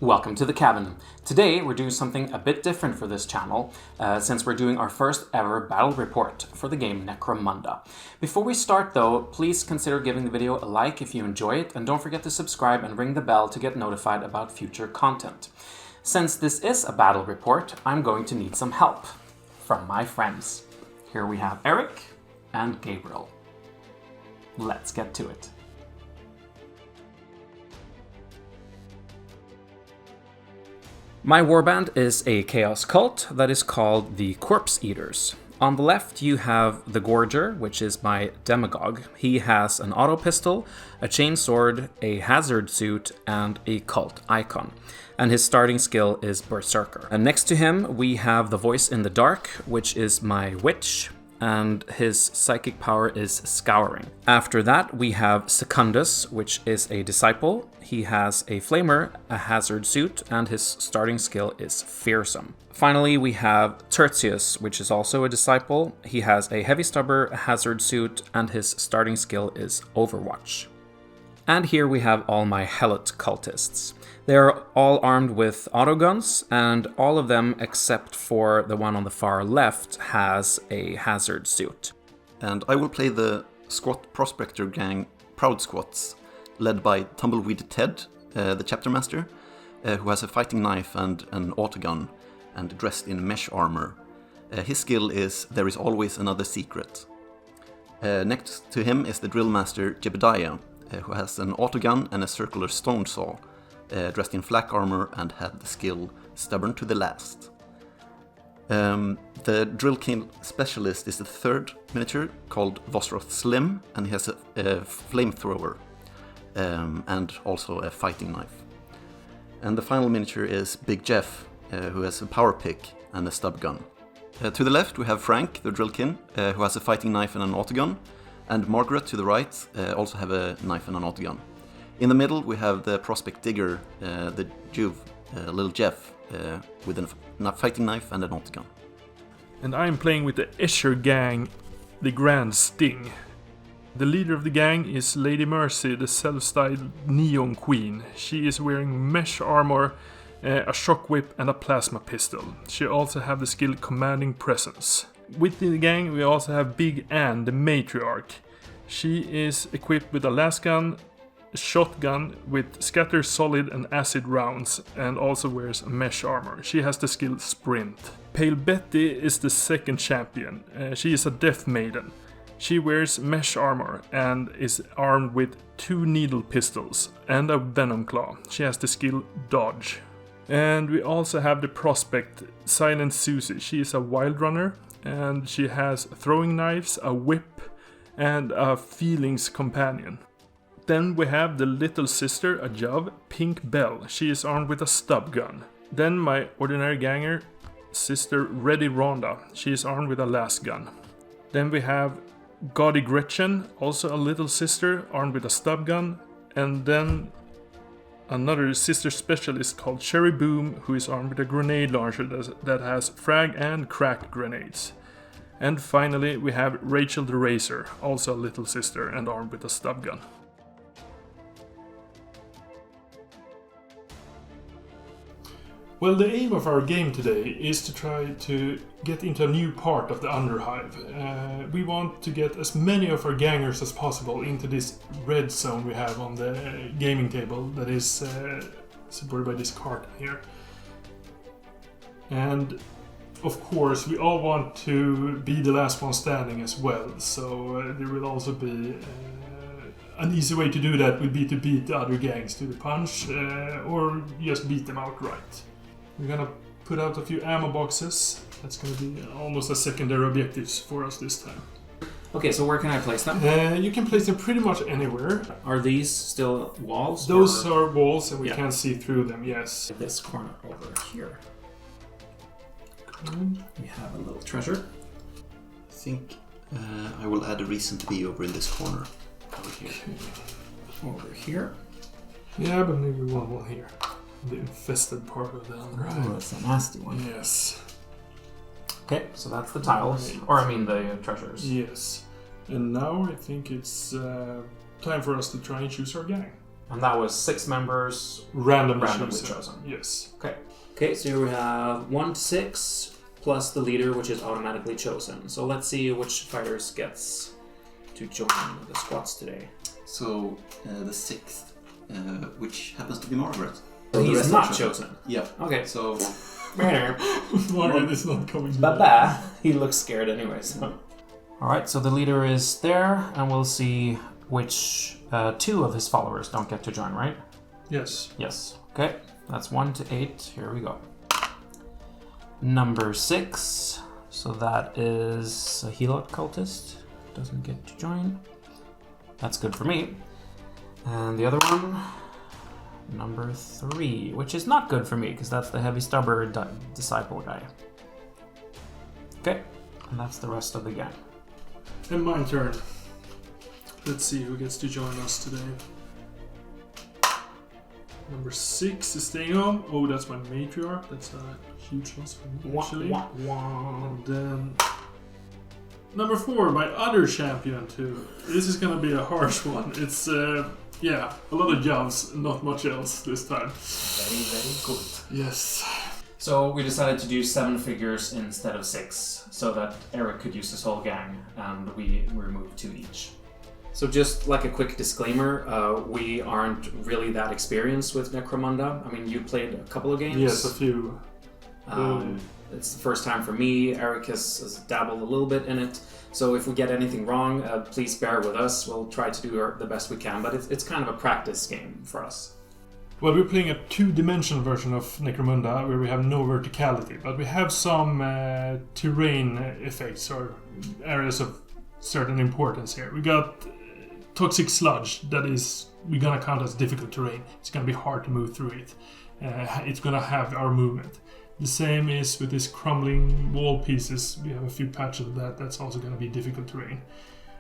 Welcome to the Kabin. Today we're doing something a bit different for this channel, since we're doing our first ever battle report for the game Necromunda. Before we start though, please consider giving the video a like if you enjoy it, and don't forget to subscribe and ring the bell to get notified about future content. Since this is a battle report, I'm going to need some help from my friends. Here we have Eric and Gabriel. Let's get to it. My warband is a Chaos Cult that is called the Corpse Eaters. On the left you have the Gorger, which is my demagogue. He has an auto pistol, a chain sword, a hazard suit, and a cult icon. And his starting skill is Berserker. And next to him we have the Voice in the Dark, which is my witch, and his psychic power is Scouring. After that we have Secundus, which is a disciple. He has a flamer, a hazard suit, and his starting skill is Fearsome. Finally we have Tertius, which is also a disciple. He has a heavy stubber, a hazard suit, and his starting skill is Overwatch. And here we have all my Helot cultists. They are all armed with autoguns, and all of them except for the one on the far left has a hazard suit. And I will play the squat prospector gang Proud Squats, led by Tumbleweed Ted, the chapter master, who has a fighting knife and an autogun, and dressed in mesh armor. His skill is There is always another secret. Next to him is the drill master Jebediah, who has an autogun and a circular stone saw, dressed in flak armor and had the skill Stubborn to the last. The drill kill specialist is the third miniature, called Vosroth Slim, and he has a flamethrower and also a fighting knife. And the final miniature is Big Jeff, who has a power pick and a stub gun. To the left we have Frank, the drillkin, who has a fighting knife and an autogun, and Margaret to the right also have a knife and an autogun. In the middle we have the prospect digger, the Juve, little Jeff, with a fighting knife and an autogun. And I'm playing with the Escher gang, the Grand Sting. The leader of the gang is Lady Mercy, the self-styled Neon Queen. She is wearing mesh armor, a shock whip, and a plasma pistol. She also has the skill Commanding Presence. Within the gang we also have Big Ann, the matriarch. She is equipped with a lasgun, a shotgun with scatter solid and acid rounds, and also wears mesh armor. She has the skill Sprint. Pale Betty is the second champion. She is a death maiden. She wears mesh armor and is armed with 2 needle pistols and a venom claw. She has the skill Dodge. And we also have the prospect Silent Susie. She is a wild runner and she has throwing knives, a whip, and a feelings companion. Then we have the little sister, a Jove, Pink Bell. She is armed with a stub gun. Then my ordinary ganger, sister Ready Rhonda. She is armed with a last gun. Then we have Gaudy Gretchen, also a little sister, armed with a stub gun. And then another sister specialist called Cherry Boom, who is armed with a grenade launcher that has frag and crack grenades. And finally we have Rachel the Racer, also a little sister and armed with a stub gun. Well, the aim of our game today is to try to get into a new part of the Underhive. We want to get as many of our gangers as possible into this red zone we have on the gaming table that is supported by this card here. And of course we all want to be the last one standing as well, so there will also be an easy way to do that would be to beat the other gangs to the punch, or just beat them outright. We're gonna put out a few ammo boxes. That's gonna be almost a secondary objectives for us this time. Okay, so where can I place them? You can place them pretty much anywhere. Are these still walls? Those are walls and we can see through them, yes. This corner over here. We have a little treasure. I think I will add a reason to be over in this corner. Over here. Over here. Yeah, but maybe one here. The infested part of the Underhive. Oh, that's a nasty one. Yes. Okay, so that's the tiles. Or I mean the treasures. Yes. And now I think it's time for us to try and choose our gang. And that was 6 members Randomly chosen. Yes. Okay, so we have 1 to 6 plus the leader, which is automatically chosen. So let's see which fighters gets to join the squats today. So the 6th, which happens to be Margaret. So he's not chosen. Yeah. Okay. So Margaret is not coming. Bye-bye. He looks scared anyway. So. All right, so the leader is there, and we'll see which 2 of his followers don't get to join, right? Yes. Yes. Okay, that's 1 to 8. Here we go. Number 6. So that is a Chaos Cultist. Doesn't get to join. That's good for me. And the other one, number 3, which is not good for me because that's the heavy stubborn disciple guy. Okay, and that's the rest of the gang. And my turn. Let's see who gets to join us today. Number 6 is staying on. Oh, that's my matriarch. That's a huge loss for me, actually. And then number 4, my other champion too. This is gonna be a harsh one. It's a lot of jumps, not much else this time. Very, very good. Yes. So we decided to do 7 figures instead of 6, so that Eric could use his whole gang, and we removed 2 each. So just like a quick disclaimer, we aren't really that experienced with Necromunda. I mean, you played a couple of games. Yes, a few. It's the first time for me. Eric has dabbled a little bit in it. So if we get anything wrong, please bear with us. We'll try to do the best we can, but it's kind of a practice game for us. Well, we're playing a 2-dimensional version of Necromunda where we have no verticality, but we have some terrain effects or areas of certain importance here. We got toxic sludge that is we're gonna count as difficult terrain. It's gonna be hard to move through it. It's gonna have our movement. The same is with these crumbling wall pieces. We have a few patches of that. That's also gonna be difficult terrain.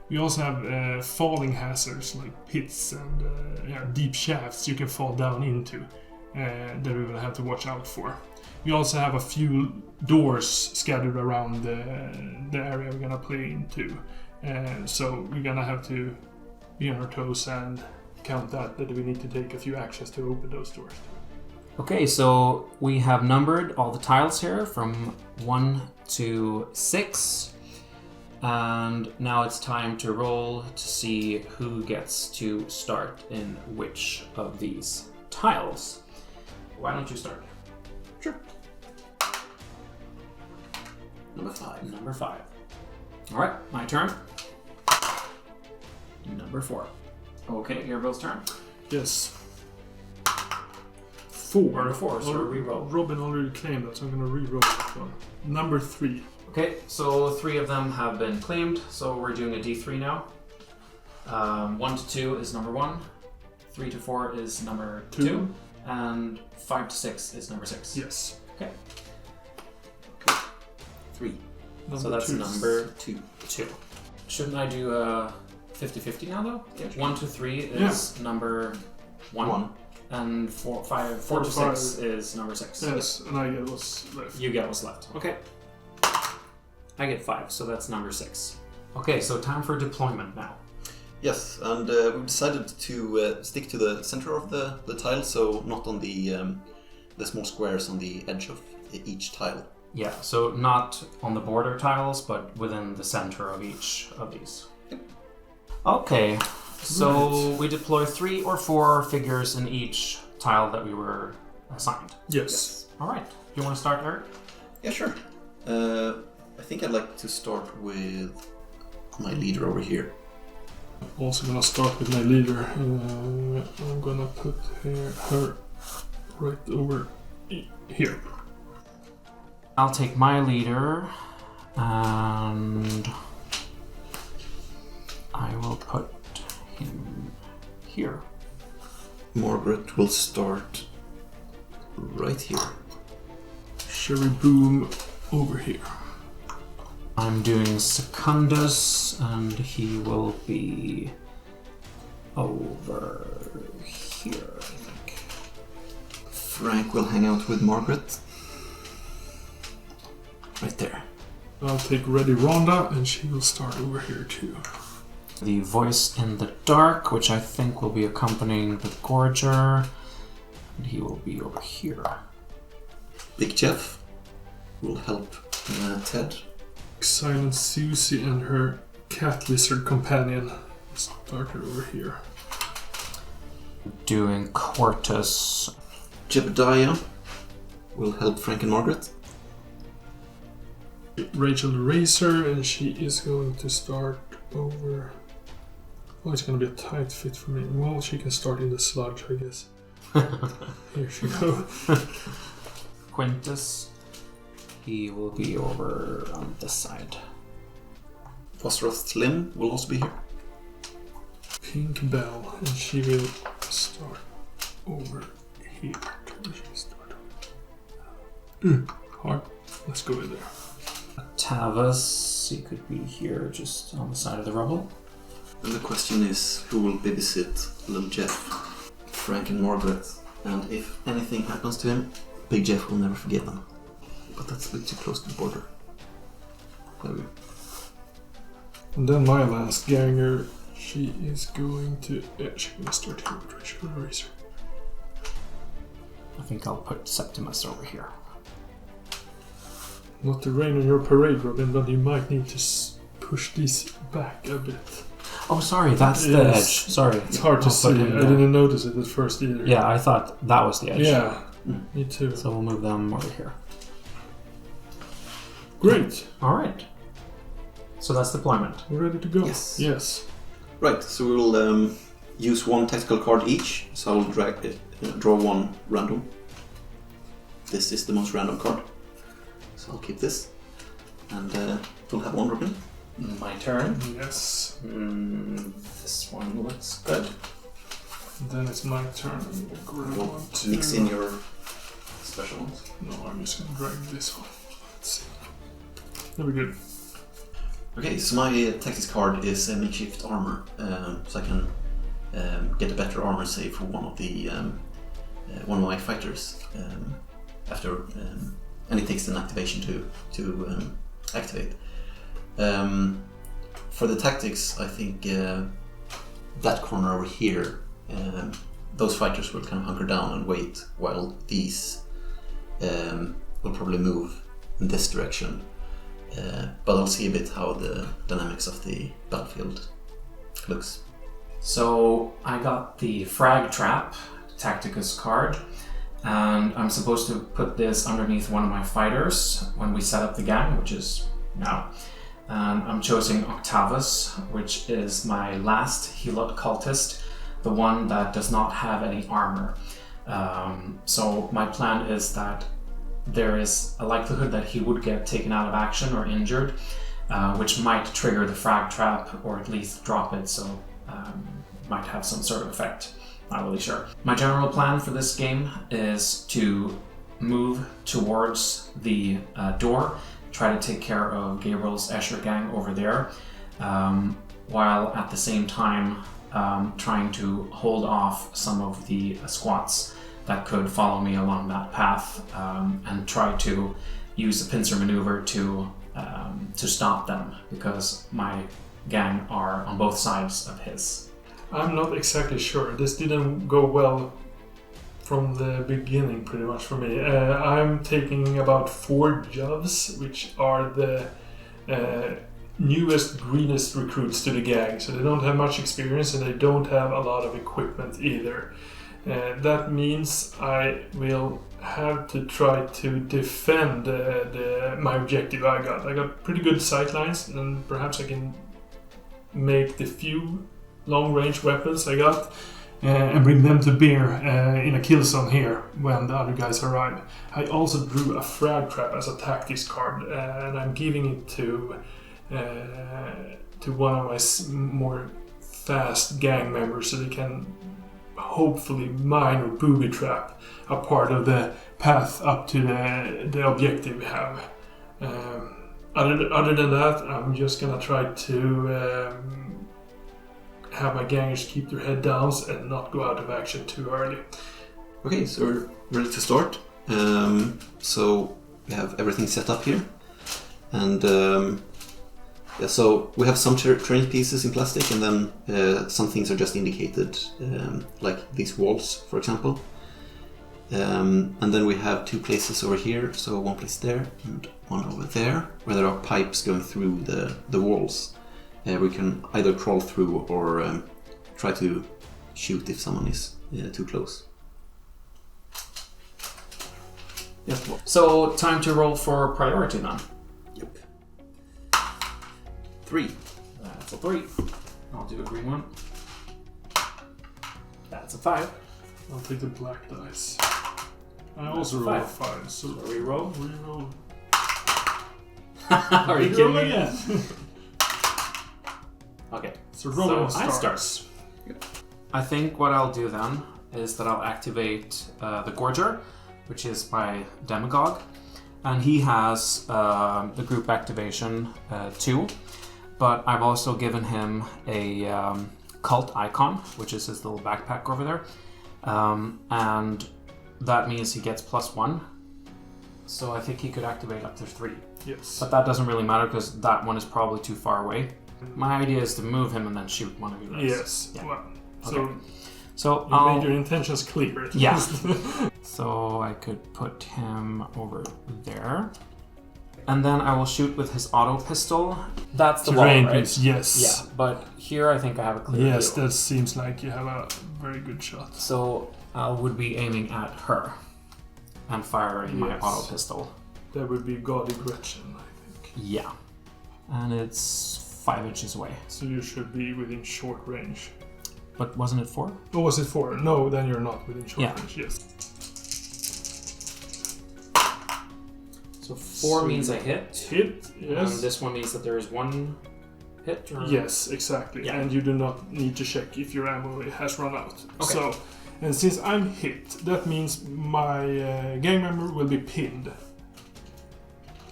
We also have falling hazards like pits and deep shafts you can fall down into that we will have to watch out for. We also have a few doors scattered around the area we're gonna play into. So we're gonna have to be on our toes and count that we need to take a few actions to open those doors. Okay, so we have numbered all the tiles here from 1 to 6. And now it's time to roll to see who gets to start in which of these tiles. Why don't you start? Sure. Number 5. All right, my turn. Number 4. Okay, Gabriel's turn. Yes. 4. Number 4, so re-roll. Robin already claimed that, so I'm going to re-roll that one. Number 3. Okay, so 3 of them have been claimed, so we're doing a D3 now. 1 to 2 is number 1, 3 to 4 is number 2, and 5 to 6 is number 6. Yes. Okay. 3. So that's number 2. Shouldn't I do a 50-50 now, though? Yeah, sure. 1 to 3 is number 1. And 4 to 6 is number 6. Yes, and I get what's left. You get what's left. Okay. I get 5, so that's number 6. Okay, so time for deployment now. Yes, and we've decided to stick to the center of the tile, so not on the small squares on the edge of each tile. Yeah, so not on the border tiles, but within the center of each of these. Okay, so we deploy 3 or 4 figures in each tile that we were assigned. Yes. All right, you want to start, Eric? Yeah, sure. I think I'd like to start with my leader over here. Also gonna start with my leader. I'm gonna put her right over here. I'll take my leader and I will put him here. Margaret will start right here. Sherry Boom over here. I'm doing Secundus, and he will be over here, I think. Frank will hang out with Margaret. Right there. I'll take Ready Rhonda, and she will start over here too. The voice in the dark, which I think will be accompanying the Gorger. And he will be over here. Big Jeff will help Ted. Silent Susie and her cat lizard companion started over here. Doing Quartus. Jebediah will help Frank and Margaret. Rachel the Racer, and she is going to start over. Oh, it's going to be a tight fit for me. Well, she can start in the sludge, I guess. Here she goes. Quintus. He will be over on this side. Phosphorus Slim will also be here. Pink Bell, and she will start over here. Where should we start? Hard. Let's go in there. Tavas, he could be here just on the side of the rubble. And the question is, who will babysit little Jeff? Frank and Margaret. And if anything happens to him, Big Jeff will never forget them. But that's a bit too close to the border. There we go. And then my last ganger, she is going to... Yeah, she's going to start here with Rachel the Racer. I think I'll put Septimus over here. Not to rain on your parade, Robin, but you might need to push these back a bit. Oh, sorry, that's the edge. Sorry. It's hard to see. I didn't notice it at first either. Yeah, I thought that was the edge. Yeah, me too. So we'll move them over here. Great. All right. So that's deployment. We're ready to go. Yes. Right, so we will use one tactical card each. So I'll draw one random. This is the most random card. So I'll keep this. And we'll have one Robin. My turn. Yes. This one looks good. Then it's my turn. We'll mix in your special ones. No, I'm just going to drag this one. Let's see. That'll be good. Okay, so my tactics card is a makeshift armor. So I can get a better armor save for one of my fighters after, and it takes an activation to activate. For the tactics, I think that corner over here, those fighters will kind of hunker down and wait while these will probably move in this direction. But I'll see a bit how the dynamics of the battlefield looks. So I got the Frag Trap Tacticus card, and I'm supposed to put this underneath one of my fighters when we set up the gang, which is now. And I'm choosing Octavus, which is my last Helot Cultist, the one that does not have any armor. So my plan is that there is a likelihood that he would get taken out of action or injured, which might trigger the Frag Trap or at least drop it, so might have some sort of effect. Not really sure. My general plan for this game is to move towards the door, try to take care of Gabriel's Escher gang over there, while at the same time trying to hold off some of the squats that could follow me along that path, and try to use a pincer maneuver to stop them, because my gang are on both sides of his. I'm not exactly sure. This didn't go well from the beginning, pretty much for me. I'm taking about 4 Jovs, which are the newest, greenest recruits to the gang. So they don't have much experience and they don't have a lot of equipment either. That means I will have to try to defend my objective I got. I got pretty good sightlines, and perhaps I can make the few long-range weapons I got and bring them to bear in a kill zone here when the other guys arrive. I also drew a Frag Trap as a tactics card, and I'm giving it to one of my more fast gang members so they can hopefully mine or booby trap a part of the path up to the objective we have. Other than that, I'm just gonna try to have my gangers keep their head down and not go out of action too early. Okay, so we're ready to start. So we have everything set up here, and Yeah, so we have some terrain pieces in plastic, and then some things are just indicated, like these walls, for example. And then we have 2 places over here, so one place there and one over there, where there are pipes going through the walls. We can either crawl through or try to shoot if someone is too close. Yep. So, time to roll for priority then. Yep. 3. That's a 3. I'll do a green one. That's a 5. I'll take the black dice. I That's also a roll a 5. 5, so Reroll. reroll. Are you kidding me? Again. Okay. So roll I start. I think what I'll do then is that I'll activate the Gorger, which is my demagogue, and he has the group activation 2, but I've also given him a cult icon, which is his little backpack over there, and that means he gets +1, so I think he could activate up to 3. Yes. But that doesn't really matter because that one is probably too far away. My idea is to move him and then shoot one of you guys. Yes. Yeah. Well, Okay. so So you made your intentions clear. At Yeah. least. So I could put him over there. And then I will shoot with his auto pistol. That's the wall, Terrain right? piece, yes. Yeah, but here I think I have a clear Yes, view. that seems like you have a very good shot. So I would be aiming at her and firing my Yes. auto pistol. That would be Gaudy Gretchen, I think. Yeah. And it's 5 inches away. So you should be within short range. But wasn't it 4? Oh, was it 4? No, then you're not within short Yeah. range, yes. So 4 means I hit. Hit, yes. And this one means that there is 1 hit? Or... Yes, exactly. Yeah. And you do not need to check if your ammo has run out. Okay. So, and since I'm hit, that means my gang member will be pinned.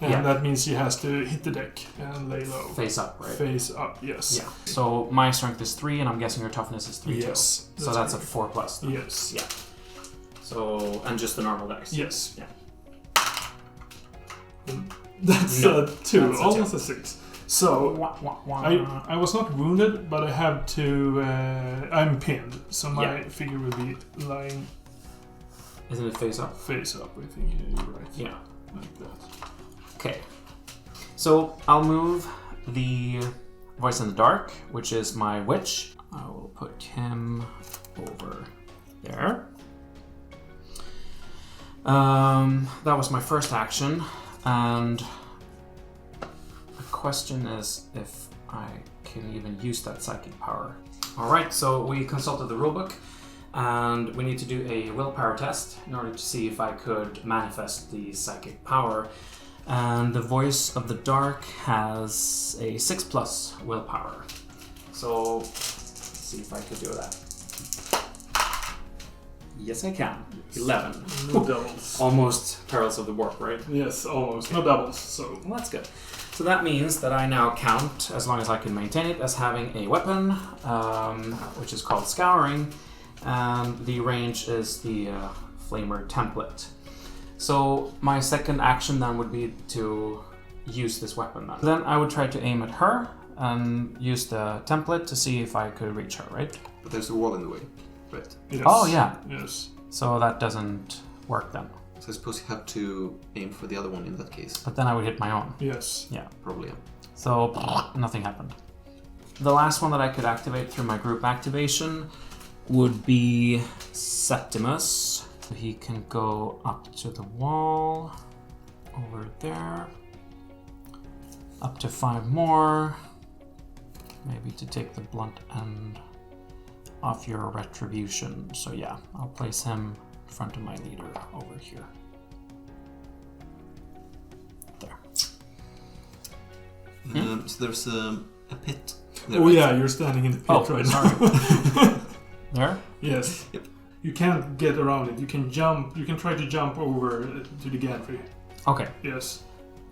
And Yeah. that means he has to hit the deck and lay low. Face up, right? Face up, yes. Yeah. So my strength is 3, and I'm guessing your toughness is 3 Yes. too. So that's a correct. 4 plus. Then. Yes. Yeah. So and just the normal dice. Yes. Yeah. That's No, a 2, that's a almost 2. a 6. So Wah, wah, wah. I was not wounded, but I have to. I'm pinned, so my Yeah. figure will be lying Isn't it face up? face up. I think you're right. Yeah. Like that. Okay. So I'll move the Voice in the Dark, which is my witch. I will put him over there. That was my first action, and the question is if I can even use that psychic power. Alright, so we consulted the rulebook, and we need to do a willpower test in order to see if I could manifest the psychic power. And the Voice of the Dark has a 6+ willpower. So, let's see if I could do that. Yes, I can. 11. No doubles. Almost Perils of the Warp, right? Yes, almost. No doubles. So Well, that's good. So that means that I now count, as long as I can maintain it, as having a weapon, which is called Scouring, and the range is the Flamer template. So my second action then would be to use this weapon then. Then I would try to aim at her and use the template to see if I could reach her, right? But there's a wall in the way, right? yes. Oh, yeah. Yes. So that doesn't work then. So I suppose you have to aim for the other one in that case. But then I would hit my own. Yes. Yeah. Probably, yeah. So nothing happened. The last one that I could activate through my group activation would be Septimus. He can go up to the wall, over there, up to 5 more, maybe to take the blunt end off your retribution. So yeah, I'll place him in front of my leader over here. There. So there's a pit. Oh yeah, you're standing in the pit right sorry. There? now. Yes. Yep. You can't get around it. You can jump. You can try to jump over to the gantry. Okay. Yes.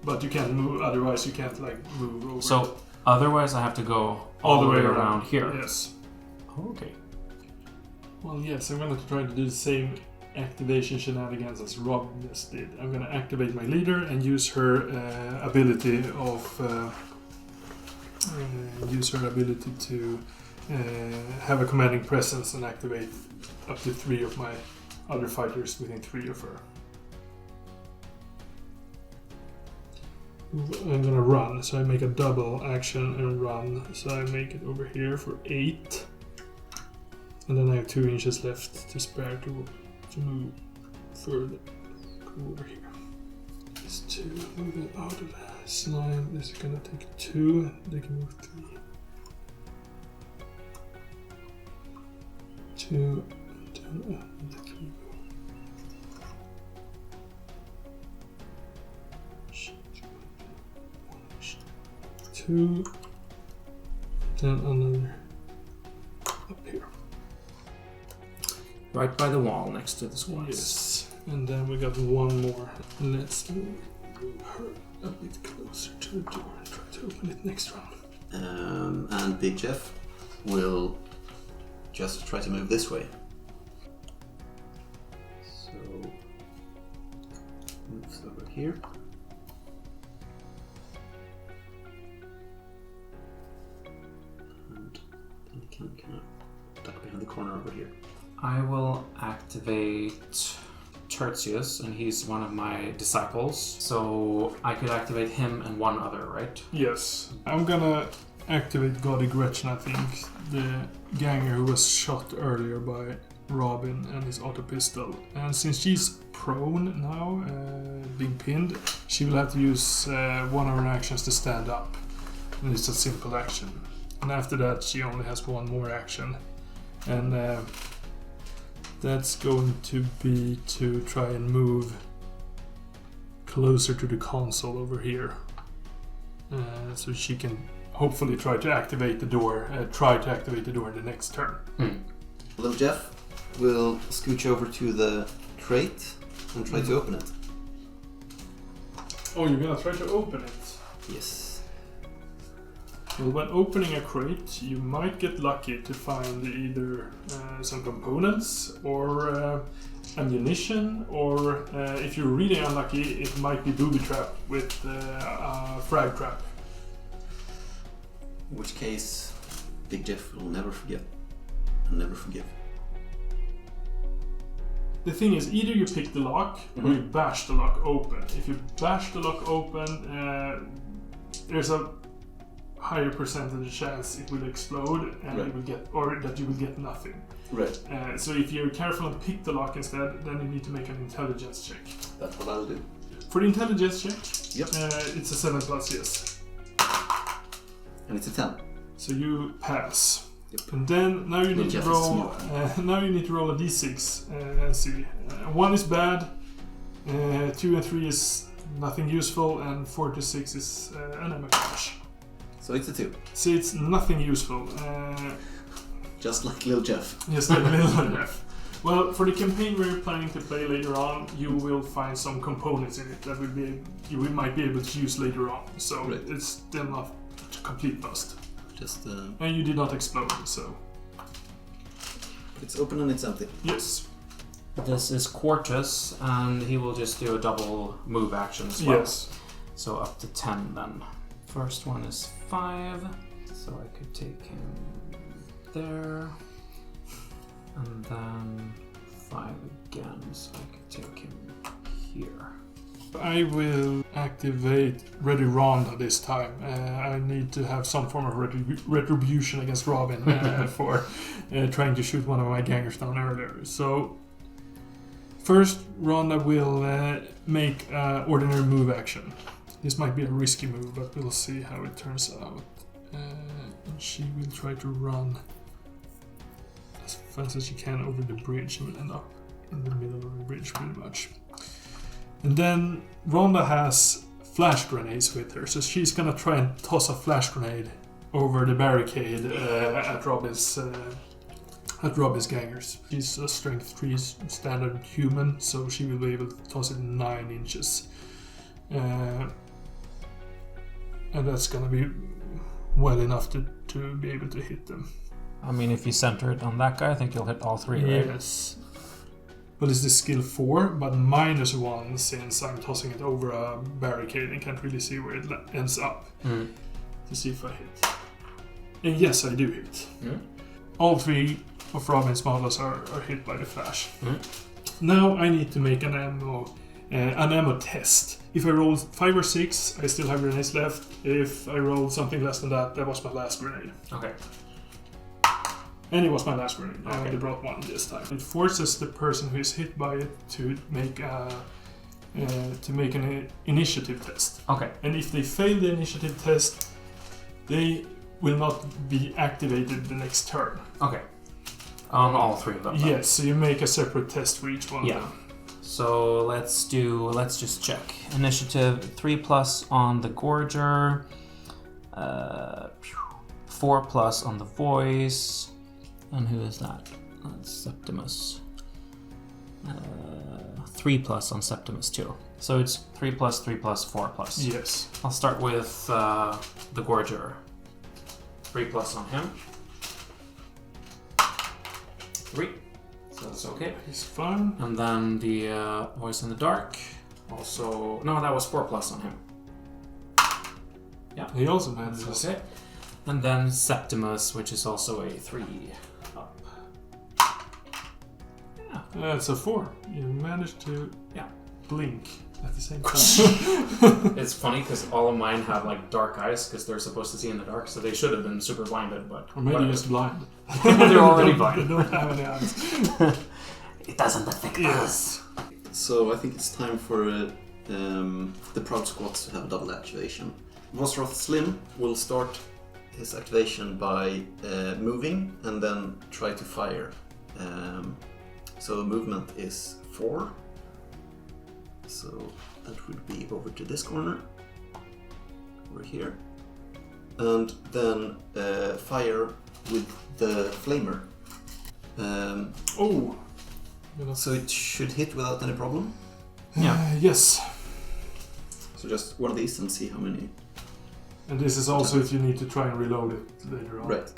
But you can't move. Otherwise, you can't like move over. So otherwise, I have to go all the way around here. Yes. Okay. Well, yes. I'm going to try to do the same activation shenanigans as Rob just did. I'm going to activate my leader and use her ability of use her ability to have a commanding presence and activate up to 3 of my other fighters within 3 of her. I'm gonna run, so I make a double action and run. So I make it over here for 8. And then I have 2 inches left to spare to move further. Go over here. This 2, move it out of the slime. This is gonna take 2, they can move 3. 2, 3. 2, then another up here. Right by the wall next to the squats. Yes, and then we got 1 more. Let's move her a bit closer to the door and try to open it next round. And Big Jeff will just try to move this way. So, moves over here. Can kind of duck behind the corner over here. I will activate Tertius, and he's one of my disciples. So I could activate him and 1 other, right? Yes. I'm gonna activate Gaudy Gretchen, I think. The ganger who was shot earlier by Robin and his auto pistol. And since she's prone now, being pinned, she will have to use one of her actions to stand up. And it's a simple action. And after that, she only has 1 more action. And that's going to be to try and move closer to the console over here. So she can hopefully try to activate the door in the next turn. Little Jeff will scooch over to the crate and try to open it. Oh, you're gonna try to open it? Yes. Well, when opening a crate, you might get lucky to find either some components or ammunition, or if you're really unlucky, it might be booby trap with a frag trap. In which case, Big Jeff will never forget and never forgive. The thing is, either you pick the lock or you bash the lock open. If you bash the lock open, there's a higher percentage chance it will explode and right. you will get, or that you will get nothing. Right. So if you're careful and pick the lock instead, then you need to make an intelligence check. That's what I'll do. For the intelligence check, Yep. It's a 7+, yes. And it's a 10. So you pass. Yep. And then now you need to roll. Now you need to roll a d6 and see. 1 is bad. 2 and 3 is nothing useful, and 4 to 6 is an amateur. So it's a 2. So it's nothing useful. Just like Little Jeff. Just like Little Jeff. Well, for the campaign we're planning to play later on, you will find some components in it that you might be able to use later on. So right. It's still not a complete bust. Just and you did not explode, so it's open and it's empty. yes. This is Quartus, and he will just do a double move action as well. Yes. So up to 10 then. First one is 5, so I could take him there. And then 5 again, so I could take him here. I will activate Ready Ronda this time. I need to have some form of retribution against Robin for trying to shoot one of my gangers down earlier. So first, Ronda will make an ordinary move action. This might be a risky move, but we'll see how it turns out. And she will try to run as fast as she can over the bridge and will end up in the middle of the bridge pretty much. And then Rhonda has flash grenades with her, so she's gonna try and toss a flash grenade over the barricade at Robin's gangers. She's a strength 3 standard human, so she will be able to toss it 9 inches. And that's gonna be well enough to be able to hit them. I mean, if you center it on that guy, I think you'll hit all 3, right? Yes. But it's the skill 4, but -1 since I'm tossing it over a barricade and can't really see where it ends up. To see if I hit. And yes, I do hit. All 3 of Robin's models are hit by the flash. Now I need to make an ammo test. If I roll 5 or 6, I still have grenades left. If I roll something less than that, that was my last grenade. Okay. And it was my last grenade. I Okay. only brought 1 this time. It forces the person who is hit by it to make an initiative test. Okay. And if they fail the initiative test, they will not be activated the next turn. Okay. On all 3 of them. Yes, so you make a separate test for each one of them. So let's just check. Initiative 3+ on the Gorger, 4+ on the Voice, and who is that? That's Septimus. 3+ on Septimus too. So it's 3+, 3+, 4+. Yes. I'll start with the Gorger. 3+ on him. 3. So that's okay. He's fine. And then the Voice in the Dark. Also, no, that was 4+ on him. Yeah. He also manages. Okay. And then Septimus, which is also a 3 up. Yeah. That's a 4. You managed to blink at the same time. It's funny because all of mine have like dark eyes because they're supposed to see in the dark, so they should have been super blinded, but Or maybe just blind. they're already They blind. don't have any eyes. It doesn't affect us. So I think it's time for the Proud Squats to have a double activation. Vosroth Slim will start his activation by moving and then try to fire. So movement is 4. So that would be over to this corner, over here. And then fire with the flamer. So it should hit without any problem. Yeah. Yes. So just one of these and see how many. And this is also if you need to try and reload it later on. Right.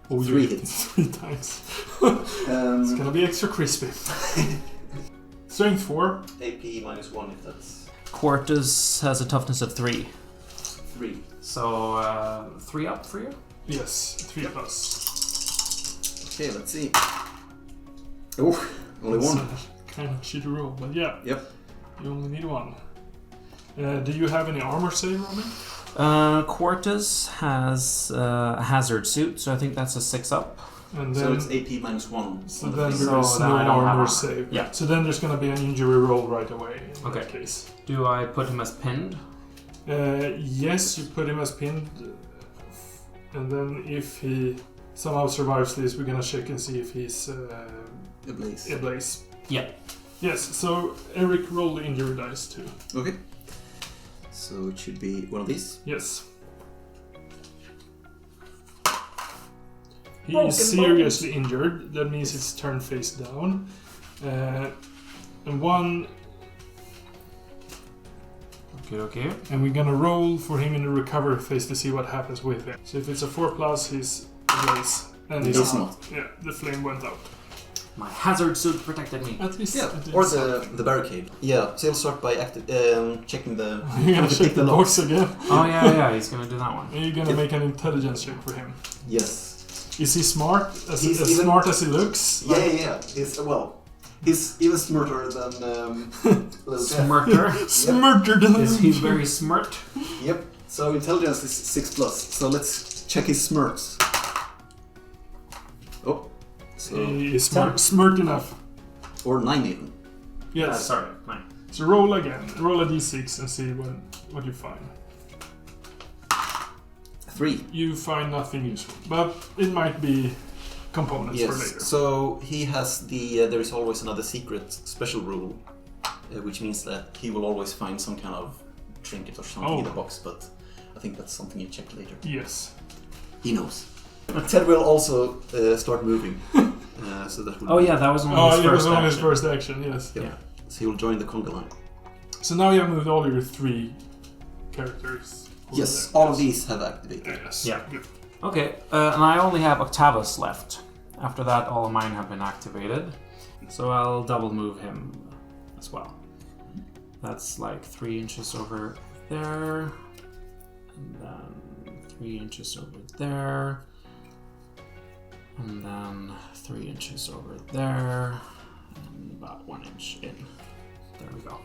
Oh, 3 you hits. 3 times. It's gonna be extra crispy. Strength 4. AP -1 if that's Quartus has a toughness of 3. 3. So 3 up for you? Yes, 3+. Okay, let's see. Oh, only It's 1. a kind of shitty roll, but yeah. Yep. You only need 1. Do you have any armor save, Robin? Quartus has a hazard suit, so I think that's a 6 up. And So then, it's AP -1. so on the then thing. there is So no then I don't have armor armor. save. Yeah. So then there's gonna be an injury roll right away in Okay. that case. Do I put him as pinned? Yes, you put him as pinned. And then if he somehow survives this, we're gonna check and see if he's Ablaze. ablaze. Yeah. Yes, so Eric, roll the injury dice too. Okay. So it should be one of these. Yes. He Broken is seriously injured. That means it's turned face down. And 1, Okay. and we're gonna roll for him in the recovery phase to see what happens with him. So if it's a 4+, he's ablaze. And he's He's not. Yeah, the flame went out. My hazard suit protected me. At least Yeah, it did or something. the barricade. Yeah, so he'll start by checking the. You're gonna check the box again. Oh yeah, he's gonna do that one. And you're gonna make an intelligence check for him. Yes. Is he smart? He's As even- smart as he looks? Yeah. He's even smarter than little Jeff. Smirter. Smarter than Is he very smart? Yep. So intelligence is 6+. So let's check his smirts. Oh. So He is smart enough. or 9 even. Yes. Sorry, 9. So roll again. Roll a d6 and see what you find. 3. You find nothing useful, but it might be components for later. Yes. So he has the. There is always another secret special rule, which means that he will always find some kind of trinket or something in the box. But I think that's something you check later. Yes. He knows. Ted will also start moving. So that will Oh be- yeah, that was only his it first was only his action. first action, yes. Yep. Yeah. So he will join the conga line. So now you have moved all your 3 characters. over Yes, there. all of these have activated. Yes. Yeah. Good. Okay, and I only have Octavus left. After that, all of mine have been activated. So I'll double move him as well. That's like 3 inches over there. And then 3 inches over there. And then 3 inches over there. And about 1 inch in. There we go.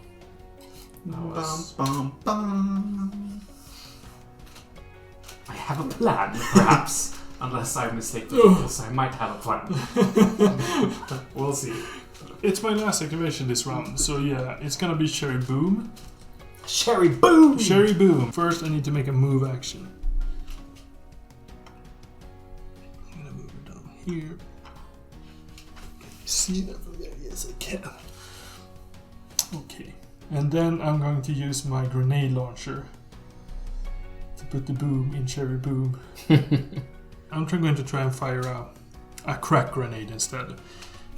I have a plan, perhaps. Unless I mistake the rules, I might have a plan. We'll see. It's my last activation this round, so yeah, it's gonna be Cherry Boom. Cherry Boom! Cherry Boom! First, I need to make a move action. I'm gonna move it down here. Can you see that from there? Yes, I can. Okay. And then I'm going to use my grenade launcher to put the boom in Cherry Boom. I'm going to try and fire a crack grenade instead.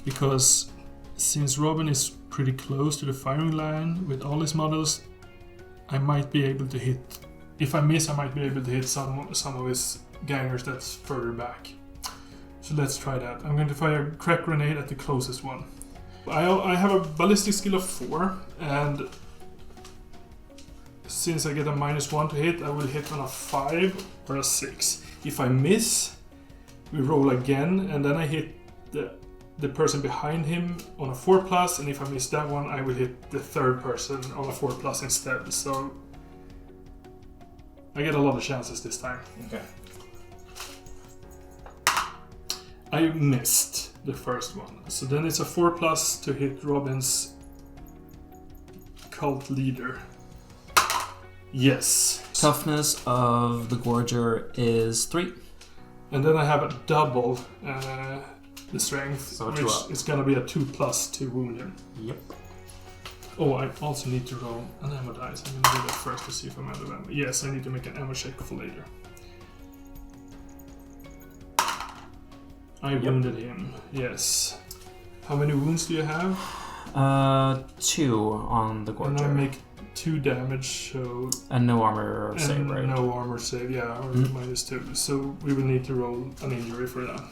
Because since Robin is pretty close to the firing line with all his models, I might be able to hit. If I miss, I might be able to hit some of his gangers that's further back. So let's try that. I'm going to fire a crack grenade at the closest one. I have a ballistic skill of 4, and since I get a -1 to hit, I will hit on a 5 or a 6. If I miss, we roll again, and then I hit the person behind him on a 4+, and if I miss that one, I will hit the third person on a 4+ instead. So I get a lot of chances this time. Okay. I missed the first one. So then it's a 4+ to hit Robin's cult leader. Yes. Toughness of the Gorger is 3. And then I have a double the strength, So which 2 up. is gonna be a 2+ to wound him. Yep. Oh, I also need to roll an ammo dice. I'm gonna do that first to see if I'm out of ammo. Yes, I need to make an ammo check for later. I wounded him, yes. How many wounds do you have? 2 on the Gorger. And I make 2 damage, so... And no armor save, right? No armor save, yeah, or -2. So we will need to roll an injury for that.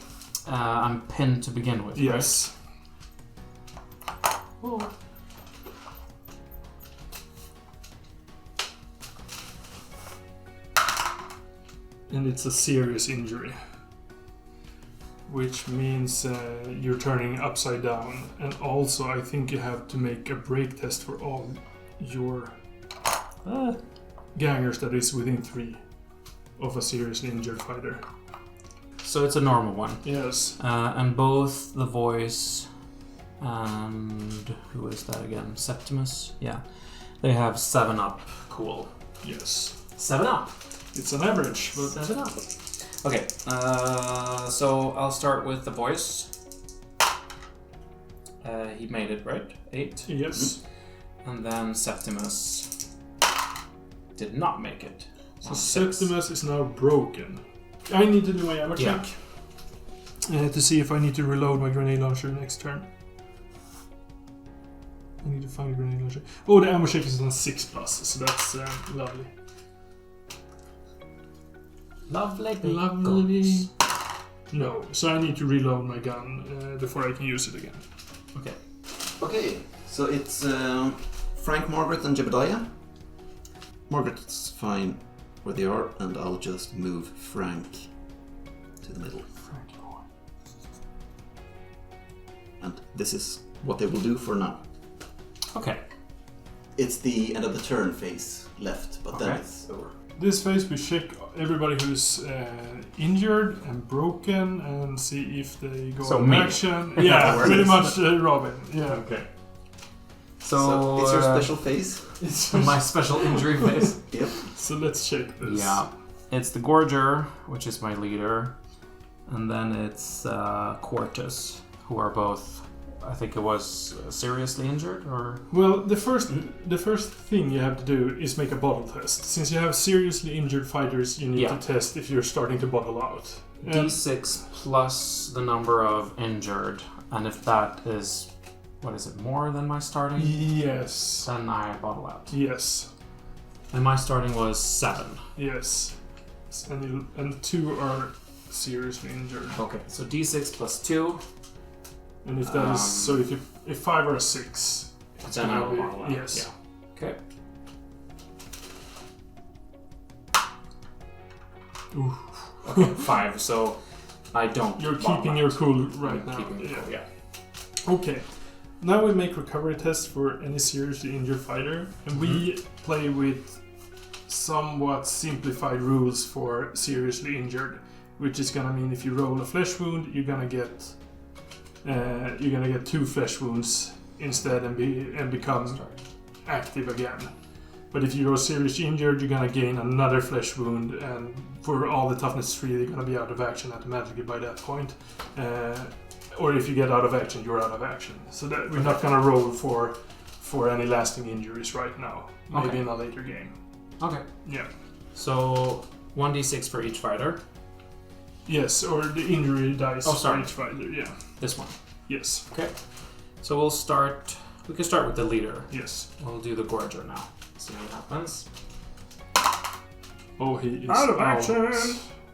I'm pinned to begin with, Yes. Right? Oh. And it's a serious injury. Which means you're turning upside down. And also, I think you have to make a break test for all your gangers that is within 3 of a seriously injured fighter. So it's a normal one. Yes. And both the voice and... Who is that again? Septimus? Yeah. They have 7 up. Cool. Yes. 7 up. It's an average, but... 7 up. Okay, so I'll start with the voice. He made it, right? 8? Yes. And then Septimus did not make it. So Septimus is now broken. I need to do my ammo check. To see if I need to reload my grenade launcher next turn. I need to find a grenade launcher. Oh, the ammo check is on 6+, so that's lovely. Lovely. No, so I need to reload my gun before I can use it again. Okay. Okay, so it's Frank, Margaret, and Jebediah. Margaret's fine where they are, and I'll just move Frank to the middle. And this is what they will do for now. Okay. It's the end of the turn phase left, but then Okay. it's over. This phase we check everybody who's injured and broken and see if they go So in me. action. Yeah, pretty much Robin. Yeah. Okay. So it's your special phase. It's my special injury phase. Yep. So let's check this. Yeah. It's the Gorger, which is my leader. And then it's Quartus, who are both, I think it was seriously injured, or... Well, the first thing you have to do is make a bottle test. Since you have seriously injured fighters, you need to test if you're starting to bottle out. D6 plus the number of injured, and if that is, what is it, more than my starting? Yes. Then I bottle out. Yes. And my starting was 7. Yes. And 2 are seriously injured. Okay, so D6 plus 2. And if that is so, if 5 or a 6, it's then gonna I'll be bottle out. yes. Yeah. Okay. Ooh. Okay, 5. So I don't. You're keeping your cool right now. Keeping it cool, yeah. Okay. Now we make recovery tests for any seriously injured fighter, and we play with somewhat simplified rules for seriously injured, which is gonna mean if you roll a flesh wound, you're gonna get 2 flesh wounds instead and become active again. But if you go seriously injured, you're gonna gain another flesh wound, and for all the toughness 3, they're gonna be out of action automatically by that point. Or if you get out of action, you're out of action. So that we're not gonna roll for any lasting injuries right now. Maybe in a later game. Okay. Yeah. So 1d6 for each fighter. Yes, or the injury dice for each fighter. Yeah. This one. Yes. Okay. So we'll start. We can start with the leader. Yes. We'll do the Gorger now. See what happens. Oh, he is out of action.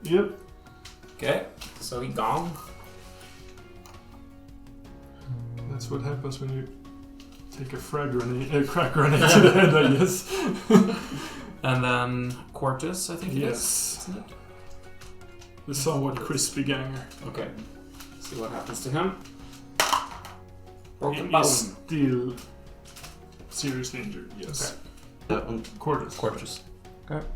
Yep. Okay. So he gone. That's what happens when you take a crack grenade to the head, I guess. And then Quartus, I think it is. Yes. Isn't it? The somewhat crispy ganger. Okay. See what happens to him. Broken He bone. is still seriously injured, yes. On Quartus. Okay.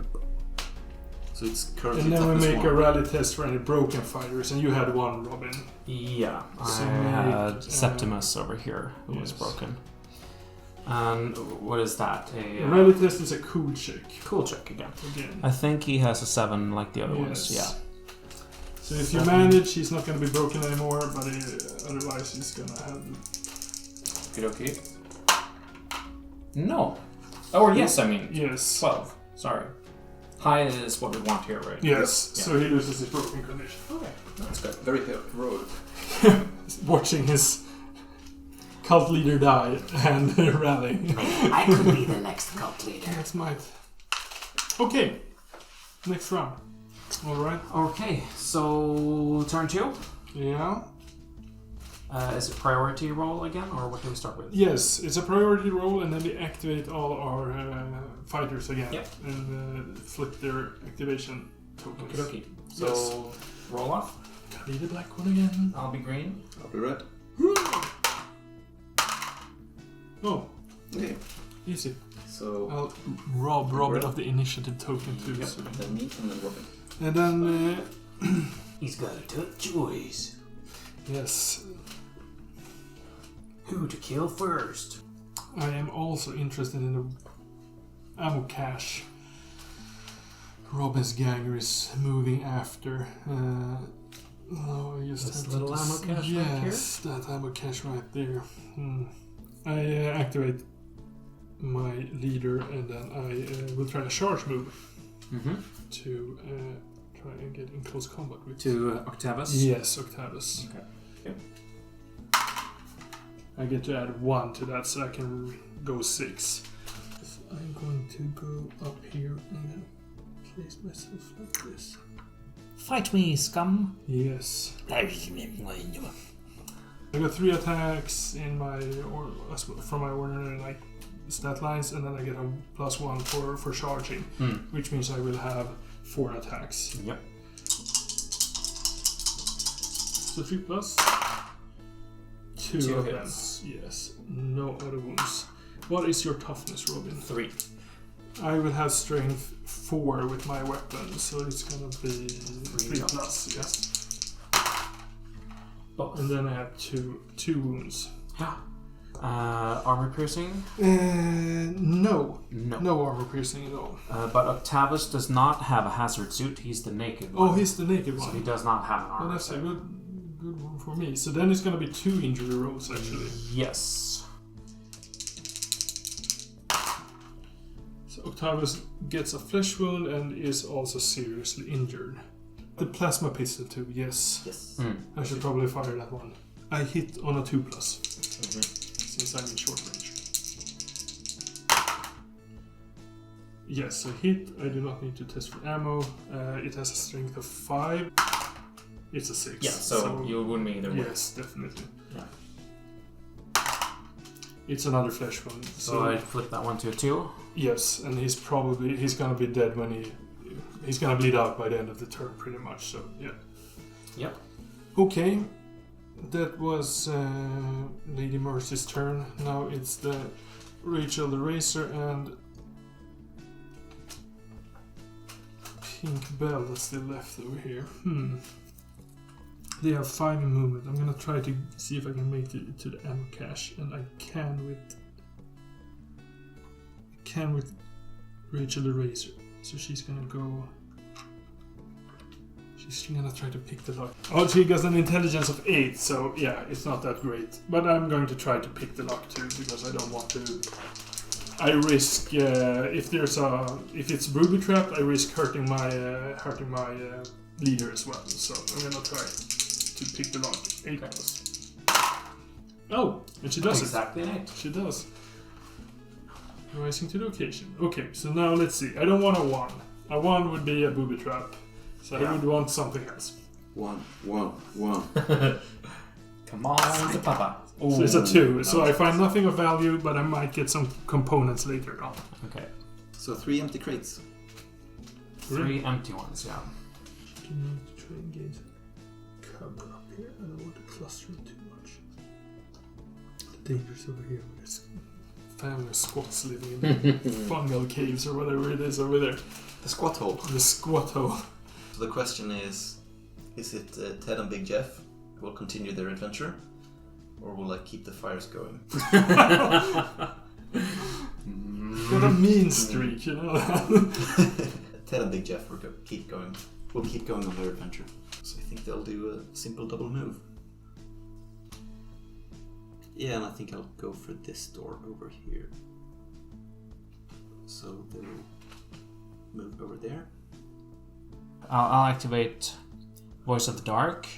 So it's currently And then we toughness make a 1. rally test for any broken fighters, and you had 1, Robin. Yeah. So I we had make, Septimus over here who was yes. broken. And what is that? A rally test is a cool check. Cool check again. Again. I think he has a 7 like the other ones. Yeah. So if you manage, he's not going to be broken anymore, but otherwise he's going to have... Okay. No. Or yes, I mean. Yes. 12. Sorry. High is what we want here, right? Yes, Yeah. so he loses his broken condition. Okay, that's good. Very heroic. Watching his cult leader die and rally. I could be the next cult leader. That's might. Okay, next round. Alright. Okay, so turn 2. Yeah. Is it priority roll again, or what do we start with? Yes, it's a priority roll, and then we activate all our fighters again. Yep. And flip their activation tokens. Okay. So roll off. Can I be the black one again? I'll be green. I'll be red. Oh, Okay. easy. So I'll rob Robin of the initiative token too. Yep. So. then me and then Robin. And then, He's got a tough choice. yes, Who to kill first? I am also interested in the ammo cache. Robin's ganger is moving after. I just This have little to ammo cache right here? Yes, that ammo cache right there. I activate my leader, and then I will try a charge move to try and get in close combat with. To Octavius? Yes, Octavius. Okay. Yep. I get to add 1 to that, so I can go 6. So I'm going to go up here and then place myself like this. Fight me, scum. Yes. I got 3 attacks in my from my ordinary stat lines, and then I get a +1 for charging, which means I will have 4 attacks. Yep. So 3 plus 2 2 of them. hits. Yes, no other wounds. What is your toughness, Robin? 3. I will have strength 4 with my weapon, so it's gonna be 3 plus, yes. Both. And then I have two wounds. Armor piercing? No. No. No armor piercing at all. But Octavius does not have a hazard suit. He's the naked one. Oh, he's the naked So he one. does not have an Oh, armor that's a set. good one for me. So then it's gonna be 2 injury rolls, actually. Yes. So Octavius gets a flesh wound and is also seriously injured. The plasma pistol too, yes. Yes. I should probably fire that one. I hit on a 2 plus. Since I'm in short range. Yes, I hit. I do not need to test for ammo. It has a strength of 5. It's a 6. Yeah, so you wound me either way. Yes, definitely. Yeah. It's another flesh wound. So I flip that one to a 2. Yes, and he's gonna be dead when he's gonna bleed out by the end of the turn, pretty much. So yeah. Yep. Okay, that was Lady Mercy's turn. Now it's the Rachel the Racer and Pink Bell that's still left over here. They have 5 in movement. I'm gonna try to see if I can make it to the ammo cache, and I can with Rachel the Racer. So she's gonna go. She's gonna try to pick the lock. Oh, she gets an intelligence of 8, so yeah, it's not that great. But I'm going to try to pick the lock too, because I don't want to. I risk if it's booby trapped, I risk hurting my leader as well. So I'm gonna try to pick the lock. 8 plus. Oh, and she does exactly it. 8. She does. Rising to the occasion. Okay, so now let's see. I don't want a 1. A 1 would be a booby trap. So I would want something else. 1. Come on, Papa. So it's a 2. So I find nothing of value, but I might get some components later on. Okay. So 3 empty crates. 3 empty ones, yeah. Can you try and get cover up here? I don't want to cluster it too much. The danger's over here. There's family of squats living in the fungal caves or whatever it is over there. The squat hole. The squat hole. So the question is it Ted and Big Jeff who will continue their adventure? Or will I keep the fires going? What a mean streak, you know? Ted and Big Jeff will keep going on their adventure. So I think they'll do a simple double move. Yeah, and I think I'll go for this door over here. So they'll move over there. I'll activate Voice of the Dark.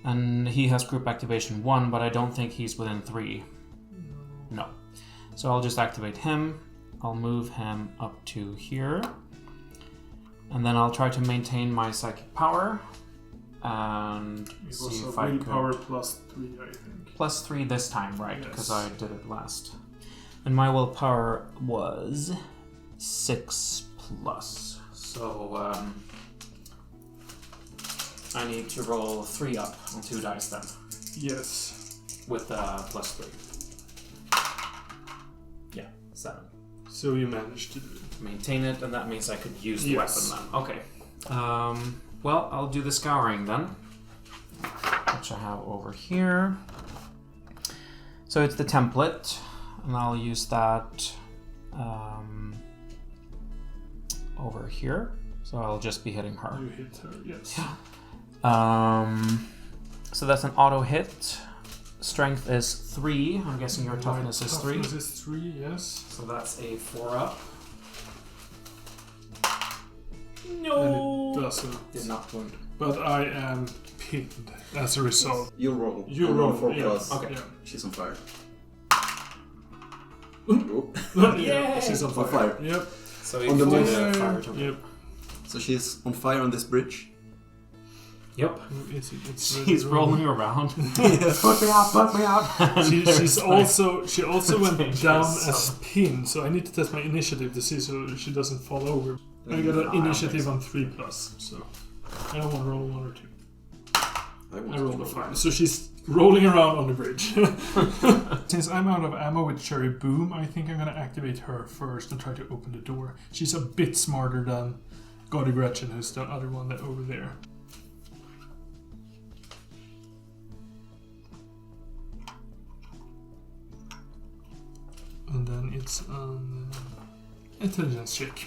And he has group activation 1, but I don't think he's within 3. No. So I'll just activate him. I'll move him up to here. And then I'll try to maintain my psychic power. And see if I could... Willpower plus 3, I think. Plus 3 this time, right? Yes. Because I did it last. And my willpower was 6 plus. So, I need to roll 3 up on 2 dice then. Yes. With plus 3. Yeah, 7. So you managed to do it. Maintain it, and that means I could use the Yes. weapon then. Okay. Well, I'll do the scouring then. Which I have over here. So it's the template, and I'll use that over here. So I'll just be hitting her. You hit her, yes. Yeah. So that's an auto hit. Strength is 3. I'm guessing your toughness is 3. Toughness is 3, yes. So that's a 4 up. And No! it doesn't. Did not wound. But I am pinned as a result. You'll roll. You I'll roll 4 yeah. plus. Okay. Yeah. She's on fire. Yeah, she's on fire. Yep. So you On can the do fire. the fire token. Yep. So she's on fire on this bridge. Yep. It's She's rolling around. Put me out. She also went Dangerous. down as pinned, so I need to test my initiative to see so she doesn't fall over. I got an initiative on 3 plus, so I don't want to roll 1 or 2. I rolled a 5. So she's rolling around on the bridge. Since I'm out of ammo with Cherry Boom, I think I'm going to activate her first and try to open the door. She's a bit smarter than Gaudy Gretchen, who's the other one that over there. And then it's an intelligence check.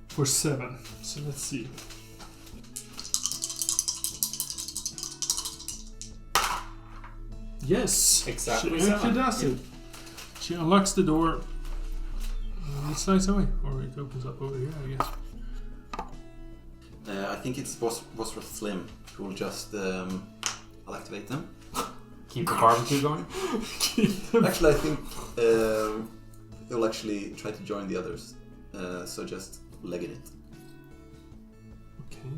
For 7. So let's see. Yes! Exactly She actually 7. does it. She unlocks the door. And it slides away. Or it opens up over here, I guess. I think it's Bosworth Slim who will just... I'll activate them. Keep the barbecue going. Actually, I think he'll actually try to join the others. So just legging it. Okay.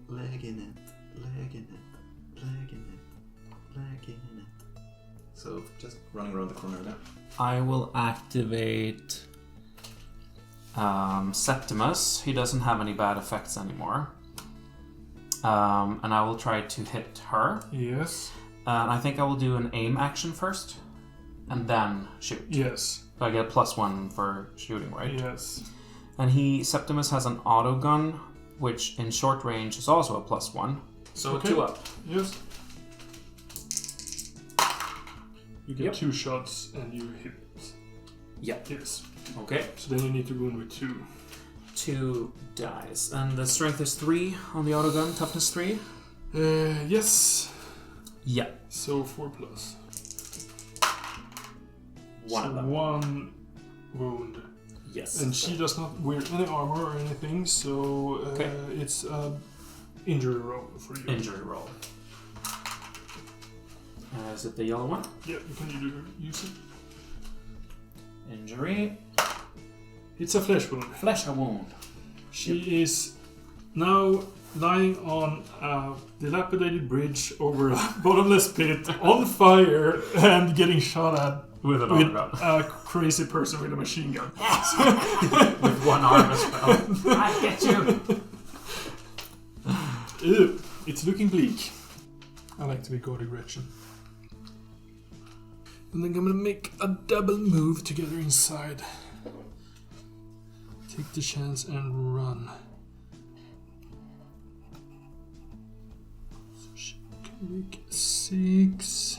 Legging it. So just running around the corner there. I will activate Septimus. He doesn't have any bad effects anymore. And I will try to hit her. Yes. I think I will do an aim action first, and then shoot. Yes. So I get +1 for shooting, right? Yes. And Septimus has an auto gun, which in short range is also a +1. So Okay. 2 up. Yes. You get Yep. 2 shots and you hit. Yeah. Yes. Okay. So then you need to wound with 2. 2 dice. And the strength is 3 on the auto gun, toughness 3? Yes. Yeah. So 4 plus. One so of them. 1 wound. Yes. And she does not wear any armor or anything, so Okay. it's an injury roll for you. Injury roll. Is it the yellow one? Yeah, you can use it. Injury. It's a flesh wound. Flesh wound. She is now lying on a dilapidated bridge over a bottomless pit on fire and getting shot at With an with arm gun. a crazy person with a machine gun. With one arm as well. I get you! Ew, it's looking bleak. I like to be Gordy Gretchen. And then I'm gonna make a double move to get her inside. Take the chance and run. So she can make 6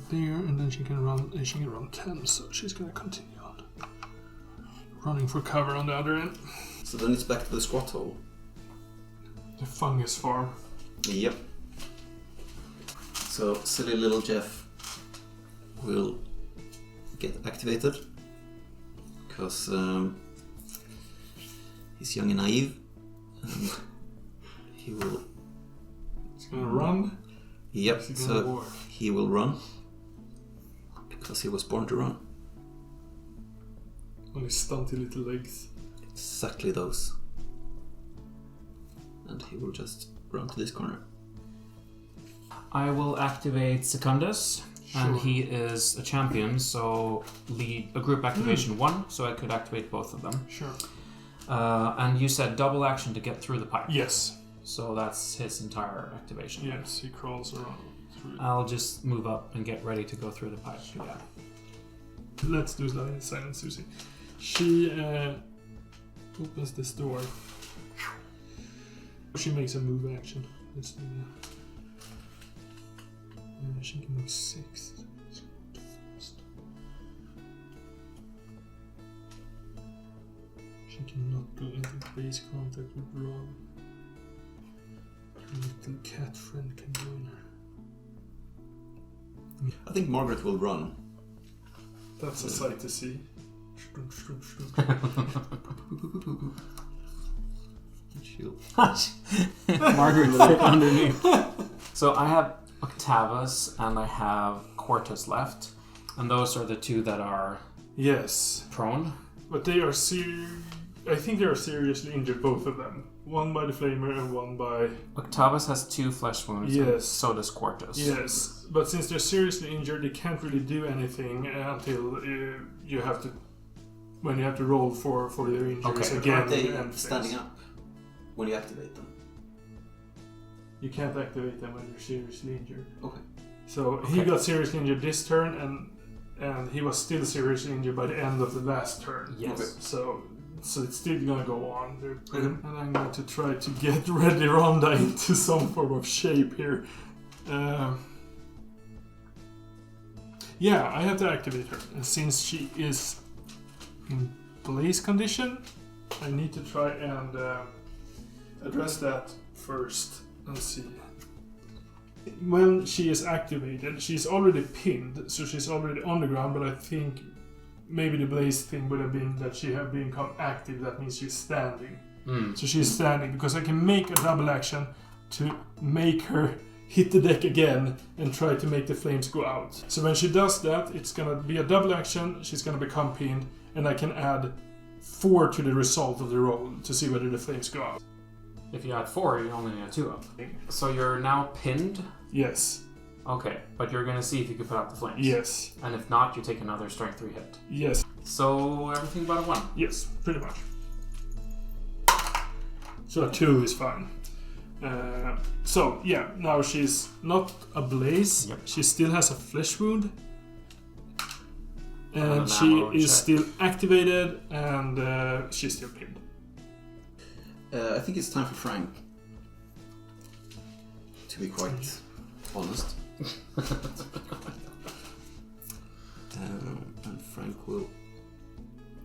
there, and then she can run. She can run 10. So she's gonna continue on running for cover on the other end. So then it's back to the squat hole. The fungus farm. Yep. So silly little Jeff will get activated because he's young and naive, and he will. He's gonna run. Yep. He's gonna So walk. he will run because he was born to run. On his stunty little legs. Exactly those. And he will just run to this corner. I will activate Secundus, and Sure. he is a champion, so lead a group activation 1, so I could activate both of them. Sure. And you said double action to get through the pipe. Yes. So that's his entire activation. Yes, he crawls around through. I'll just move up and get ready to go through the pipe. Yeah. Let's do silent Susie. She opens this door. She makes a move action. Let's do that. She can move 6. She cannot go into base contact with Rob. Her little cat friend can join her. I think Margaret will run. That's a sight to see. She'll Margaret fit underneath. So I have Octavus and I have Quartus left, and those are the 2 that are Yes. prone. But they are I think they are seriously injured, both of them. One by the flamer and one by... Octavus has 2 flesh wounds, and Yes. so does Quartus. Yes, but since they're seriously injured, they can't really do anything until you have to... When you have to roll for their injuries Okay. again. Aren't they and standing up when you activate them? You can't activate them when you're seriously injured. Okay. So he got seriously injured this turn, and he was still seriously injured by the end of the last turn. Yes. Okay. So it's still gonna go on. Okay. And I'm going to try to get Ready Ronda into some form of shape here. Yeah, I have to activate her. And since she is in blaze condition, I need to try and address that first. Let's see. When she is activated, she's already pinned, so she's already on the ground, but I think maybe the blaze thing would have been that she had become active. That means she's standing. So she's standing, because I can make a double action to make her hit the deck again and try to make the flames go out. So when she does that, it's gonna be a double action, she's gonna become pinned, and I can add 4 to the result of the roll to see whether the flames go out. If you add 4, you only need a 2 up. So you're now pinned. Yes. Okay, but you're gonna see if you can put out the flames. Yes. And if not, you take another strength 3 hit. Yes. So everything but a 1. Yes, pretty much. So a 2 is fine. So yeah, now she's not ablaze. Yep. She still has a flesh wound. And an she ammo is check. still activated, and she's still pinned. I think it's time for Frank. To be quite honest. And Frank will...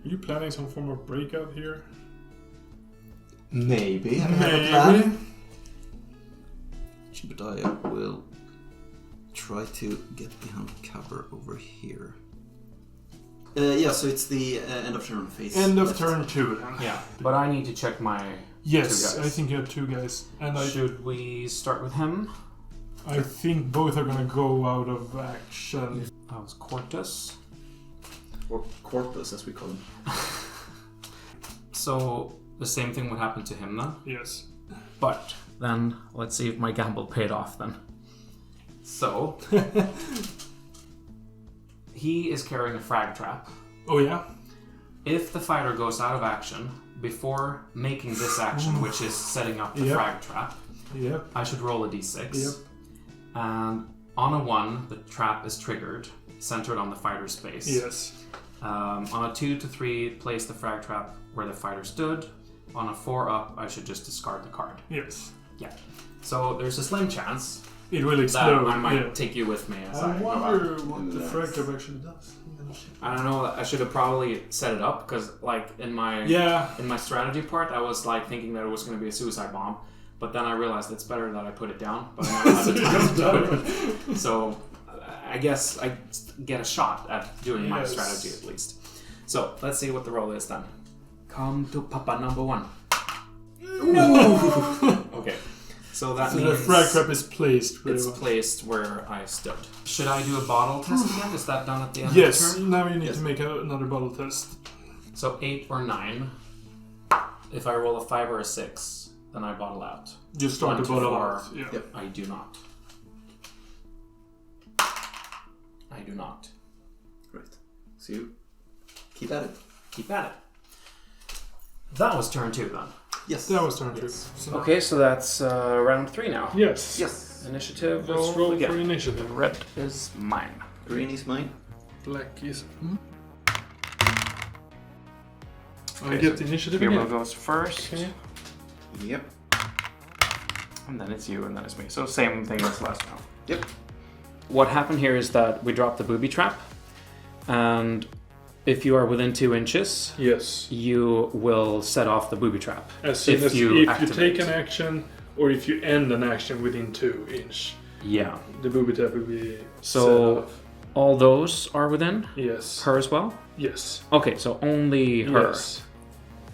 Are you planning some form of breakout here? Maybe. I have a Maybe. plan. Jebediah will try to get behind cover over here. Yeah, so it's the end of turn phase. End of left. turn 2 then. Yeah, but I need to check my Yes, 2 guys. I think you have 2 guys. And Should we start with him? I think both are gonna go out of action. House Cultists. Or corpus, as we call him. So the same thing would happen to him then. Yes. But then let's see if my gamble paid off then. So he is carrying a frag trap. Oh yeah? If the fighter goes out of action before making this action, which is setting up the Yep. frag trap, Yep. I should roll a d6. Yep. And on a 1, the trap is triggered, centered on the fighter's space. Yes. On a 2 to 3, place the frag trap where the fighter stood. On a 4 up, I should just discard the card. Yes. Yeah. So there's a slim chance It will that explode. I might yeah. take you with me as I I go wonder out. what the frag trap actually does. I don't know. I should have probably set it up because, like, in my strategy part, I was like thinking that it was going to be a suicide bomb, but then I realized it's better that I put it down. But I don't have the time to do it. So I guess I get a shot at doing my Yes. strategy at least. So let's see what the roll is then. Come to Papa number 1. Okay. So that So means the frag trap is placed where it's it was. placed where I stood. Should I do a bottle test again? Is that done at the end Yes, of the turn? now you need to make another bottle test. So 8 or 9. If I roll a 5 or a 6, then I bottle out. You start 1 the to bottle 4. out. Yeah. Yep. I do not. I do not. Right. So you keep at it. Keep at it. That was turn 2 then. Yes. That was turn 2. Yes. So Okay, so that's round 3 now. Yes. Yes. Initiative Let's roll again. for initiative. Red is mine. Green is mine. Black is. I Okay, get so the initiative Hero again. goes first, Okay. Yep. and then it's you, and then it's me. So same thing as last round. Yep. What happened here is that we dropped the booby trap, and if you are within 2 inches, Yes. you will set off the booby trap. As soon If as you if you activate. take an action or if you end an action within 2 inch, Yeah. the booby trap will be So set off. all those are within Yes. her as well? Yes. Okay, so only her. Yes.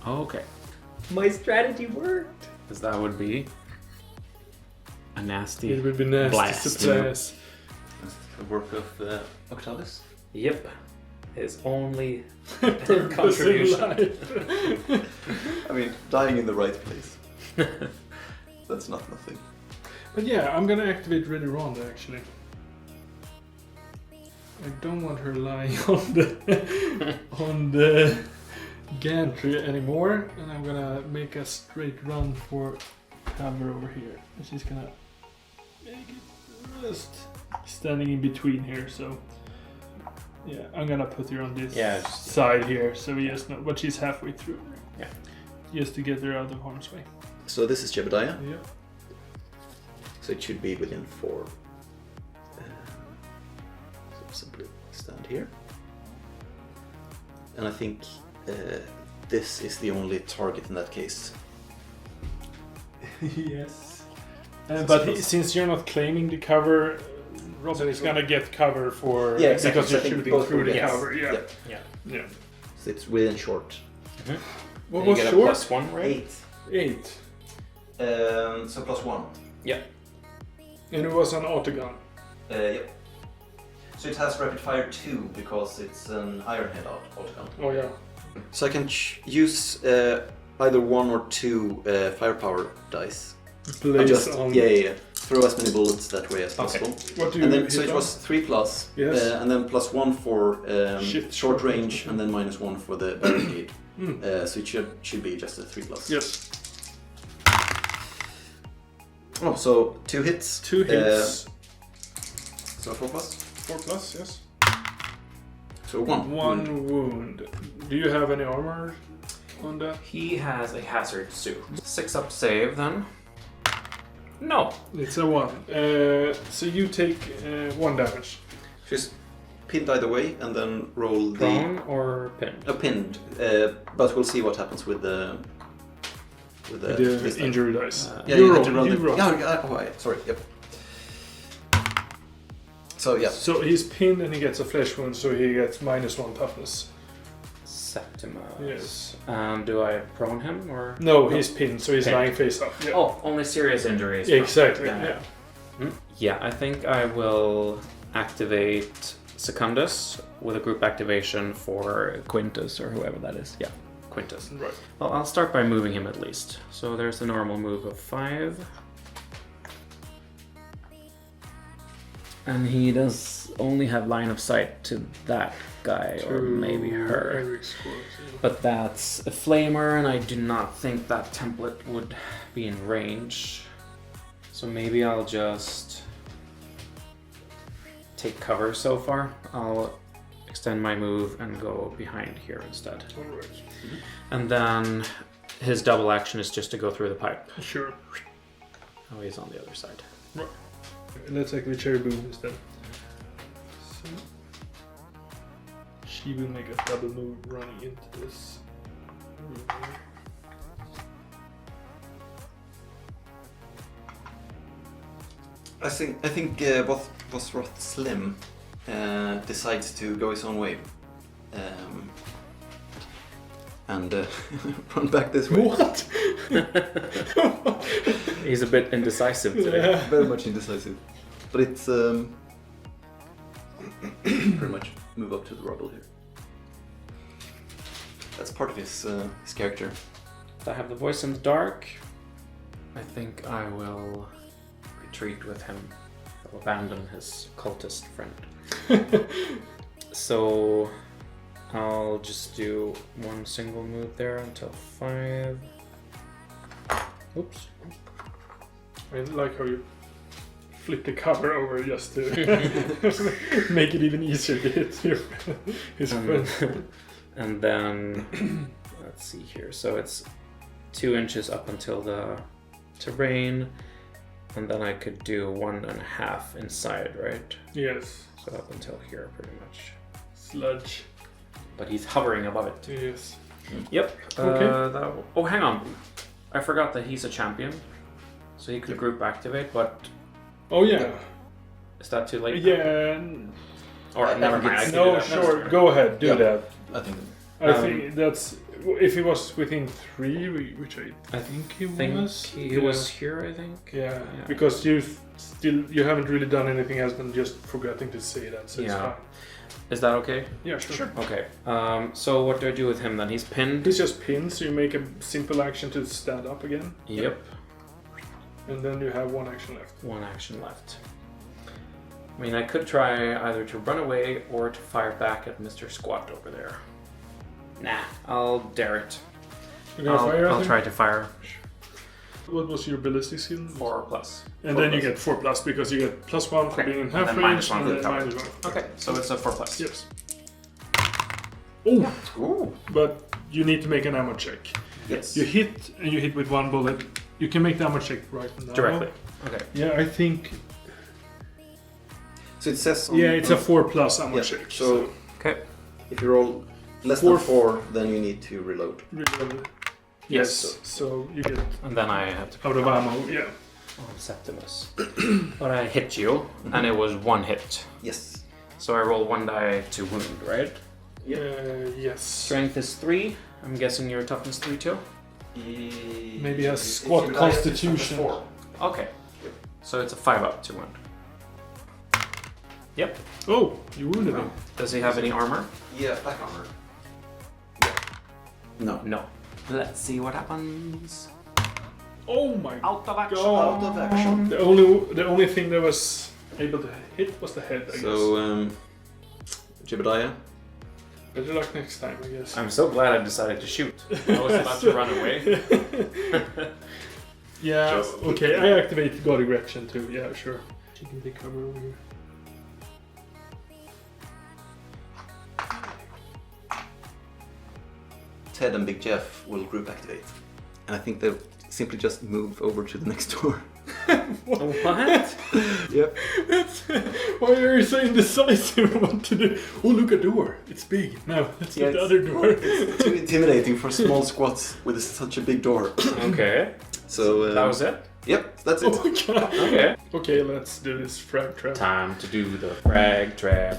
Okay. My strategy worked. Because that would be a nasty. It would be nasty Blast. surprise. That's the work of Octavius. Yep. His only Purpose in contribution. life. I mean, dying in the right place. That's not nothing. But yeah, I'm gonna activate Ready Ronda actually. I don't want her lying on the gantry anymore, and I'm gonna make a straight run for cover over here. And she's gonna make it just standing in between here. So yeah, I'm gonna put her on this side here, so yes, no, but she's halfway through. Yeah. Just to get her out of harm's way. So this is Jebediah. Yeah. So it should be within 4. So simply stand here. And I think this is the only target in that case. Yes. But since you're not claiming the cover, Robin is gonna get cover for exactly. because So I you're think shooting both through will the get- cover. Yeah. Yep. Yeah. So it's within short. What You was get a short? +1, right? 8. So +1. Yeah. And it was an autogun. Yep. So it has rapid fire 2 because it's an iron head autogun. Oh yeah. So I can use either 1 or 2 firepower dice. Blaze Just on. yeah. throw as many bullets that way as possible. What do you And then, hit so it on? was 3+, Yes. and then +1 for Shit, short range, and then -1 for the barricade. So it should be just a 3+. Yes. Oh, so 2 hits. 2 hits. So 4+. 4+, yes. So 1. 1 wound. Do you have any armor on that? He has a hazard suit. 6 up save then. No. It's a 1. So you take 1 damage. She's pinned either way, and then roll the... Prone or pinned? Pinned. But we'll see what happens with the... The injury dice. Yeah, you you roll. have to roll You the... roll. Sorry, yep. So, yeah. So he's pinned and he gets a flesh wound, so he gets -1 toughness. Septimus. Yes. Do I prone him or? No, he's pinned, so he's Pinned. lying face up. Yeah. Oh, only serious injuries. Exactly. Yeah. Yeah. Yeah, I think I will activate Secundus with a group activation for Quintus or whoever that is. Yeah, Quintus. Right. Well, I'll start by moving him at least. So there's the normal move of 5. And he does only have line of sight to that guy or maybe her. Eric's squad, yeah. But that's a flamer and I do not think that template would be in range. So maybe I'll just take cover so far. I'll extend my move and go behind here instead. Alright. And then his double action is just to go through the pipe. Sure. Oh, he's on the other side. Right. Let's activate Cherry Boom instead. So she will make a double move running into this room here. I think Vosroth Slim decides to go his own way. And run back this way. What? He's a bit indecisive today. Yeah. Very much indecisive. But it's pretty much move up to the rubble here. That's part of his character. I have the voice in the dark. I think I will retreat with him. He'll abandon his cultist friend. So I'll just do one single move there until 5. Oops. I like how you flip the cover over just to make it even easier to hit his friend. And then let's see here. So it's 2 inches up until the terrain, and then I could do 1.5 inside, right? Yes. So up until here, pretty much. Sludge. But he's hovering above it. Yes. Yep. Okay. Oh, hang on. I forgot that he's a champion, so he could group activate. But Oh yeah. is that too late? Yeah. Or never mind. I can do No, that. sure. Go ahead. Do Yeah. that. I think. I think that's if he was within 3, which I think he was. He was here, I think. Yeah, because you haven't really done anything else than just forgetting to say that. So it's Yeah. fine. Is that okay? Yeah, sure. Okay. So what do I do with him then? He's pinned. He's just pinned, so you make a simple action to stand up again. Yep. And then you have 1 action left. 1 action left. I mean, I could try either to run away or to fire back at Mr. Squat over there. Nah, I'll dare it. You're gonna fire at I'll him? try to fire. What was your ballistic skill? 4+. And then you get 4+, because you get +1 for Okay, being in and half then range, -1 and for then cover. -1. Okay, so it's a 4+. Yes. Oh, Ooh. but you need to make an ammo check. Yes. You hit, and you hit with 1 bullet. You can make the ammo check right now. Directly. Okay. Yeah, I think. So it says. Yeah, it's a 4+ ammo Yeah, check. so- Okay. If you roll less than 4, then you need to reload. Reload. Yes. So you get And then I have to out of ammo. Yeah. Oh, Septimus. But I hit you, and it was 1 hit. Yes. So I roll 1 die to wound, right? Yes. Strength is 3. I'm guessing your toughness 3 too? Maybe a squat constitution. Okay. So it's a 5 up to wound. Yep. Oh, you wounded him. Does he have any armor? Yeah, black armor. No. No. Let's see what happens. Oh my Out of action. god! Out of action. The only thing that was able to hit was the head, I guess. So, Jebediah. Better luck next time, I guess. I'm so glad I decided to shoot. I was about to run away. Yeah, Just- okay, I activate God Erection too, yeah, sure. She can take cover over here. Ted and Big Jeff will group activate. And I think they'll simply just move over to the next door. What? Yep. Why are you so indecisive what to do? Oh, look, a door. It's big. Now, let's get the other door. It's too intimidating for small squats with such a big door. Okay. So That was it? Yep, that's it. Oh my god. Okay. Okay, let's do this frag trap. Time to do the frag trap.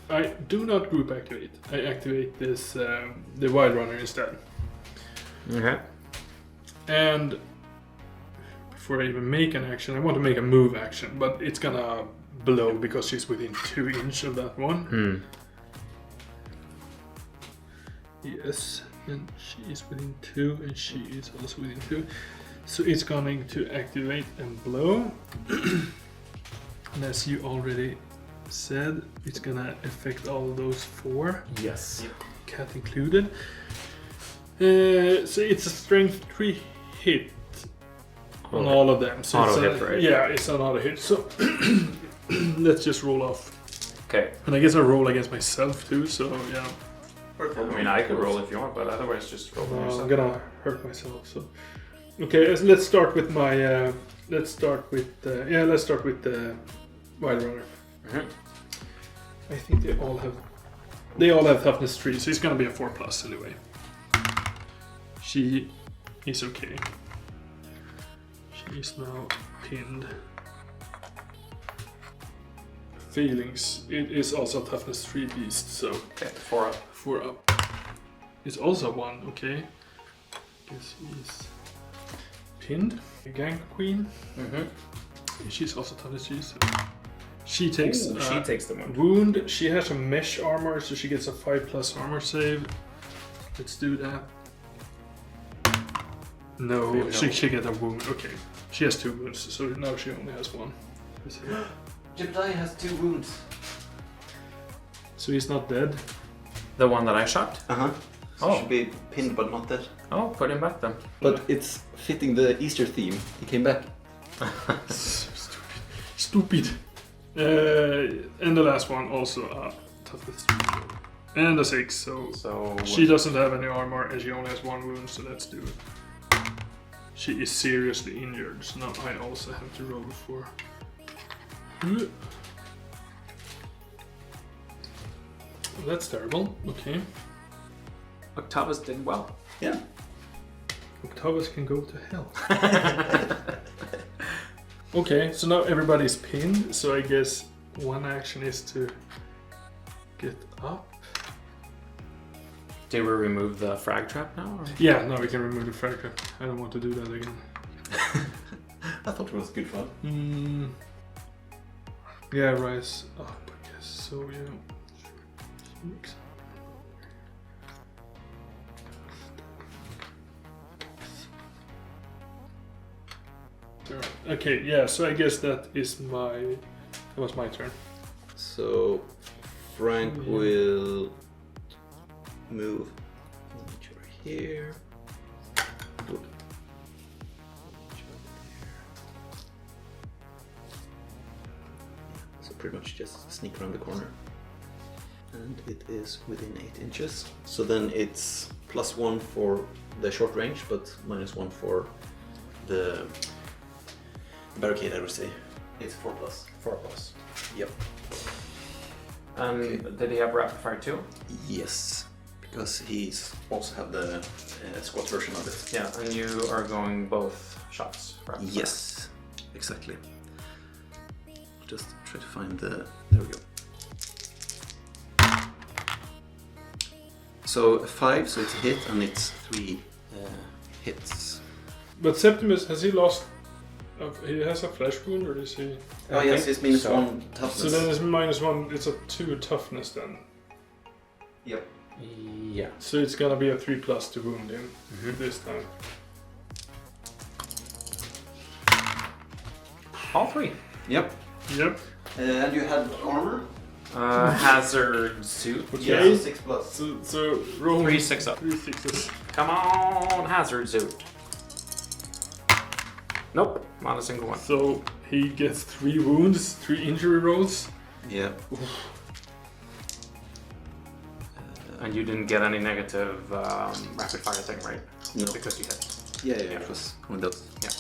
I do not group activate. I activate this, the Wild Runner instead. Okay. And before I even make an action, I want to make a move action, but it's gonna blow because she's within 2 inches of that one. Yes, and she is within 2, and she is also within 2. So it's going to activate and blow. And as you already said, it's gonna affect all of those 4. Yes. Cat included. So it's a strength 3 hit on all of them. So Auto it's hit, right? Yeah, it's an auto hit. So let's just roll off. Okay. And I guess I roll against myself too. So yeah, I mean, I could roll if you want, but otherwise just roll I'm yourself. gonna hurt myself. So okay, let's start with my. Let's start with the Wild Runner. Mhm. I think they all have toughness 3, so it's gonna be a 4+ anyway. She is okay. She is now pinned. Feelings. It is also toughness 3 beast, so Okay, 4 up. 4 up. It's also 1, okay. Guess he's pinned. Gang Queen. Mm-hmm. She's also toughness 3, so she takes She takes the wound. wound. She has a mesh armor, so she gets a 5+ armor save. Let's do that. No, No. she gets a wound. Okay, she has 2 wounds, so now she only has 1. Jebediah has 2 wounds. So he's not dead. The one that I shot? Uh-huh. So Oh. should be pinned but not dead. Oh, put him back then. But it's fitting the Easter theme. He came back. Stupid. And the last one also toughness 3. And a 6, so she doesn't have any armor and she only has 1 wound, so let's do it. She is seriously injured, so now I also have to roll for. That's terrible. Okay. Octavius did well. Yeah. Octavius can go to hell. Okay, so now everybody's pinned, so I guess one action is to get up. Did we remove the frag trap now? Or? Yeah, now we can remove the frag trap. I don't want to do that again. I thought it was good fun. Yeah, rise up, I guess. So, yeah. Okay, yeah, so I guess that was my turn. So Frank will move here. Good. So pretty much just sneak around the corner. And it is within 8 inches. So then it's +1 for the short range, but -1 for the barricade, I would say. It's 4+. 4+. Yep. And did he have rapid fire too? Yes, because he's also have the squat version of it. Yeah, and you are going both shots. Rapid fire. Yes, exactly. Just try to find the. There we go. So 5, so it's a hit, and it's 3 hits. But Septimus, has he lost? He has a flesh wound, or is he? Oh yes, it's -1 So toughness. then it's -1. It's a 2 toughness then. Yep. Yeah. So it's gonna be a 3+ to wound him this time. All 3. Yep. Yep. And you had armor? Hazard suit. Okay. 6+. So roll 3 6 up. 3 6s. Come on, hazard suit. Nope, not a single one. So he gets 3 wounds, 3 injury rolls. Yeah. And you didn't get any negative rapid fire thing, right? No. Because you hit. Yeah, it was one of those. Yeah.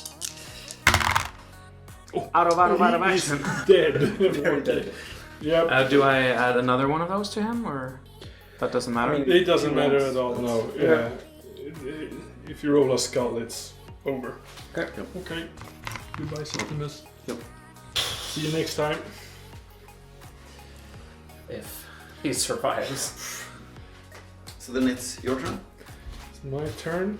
Oh, out of action. Dead. Very dead. Yep. Do I add another one of those to him, or that doesn't matter? I mean, It doesn't matter at all, no. Yeah. If you roll a skull, it's over. Okay. Yep. Okay. Goodbye, Septimus. Yep. See you next time. If he survives. So then it's your turn. It's my turn.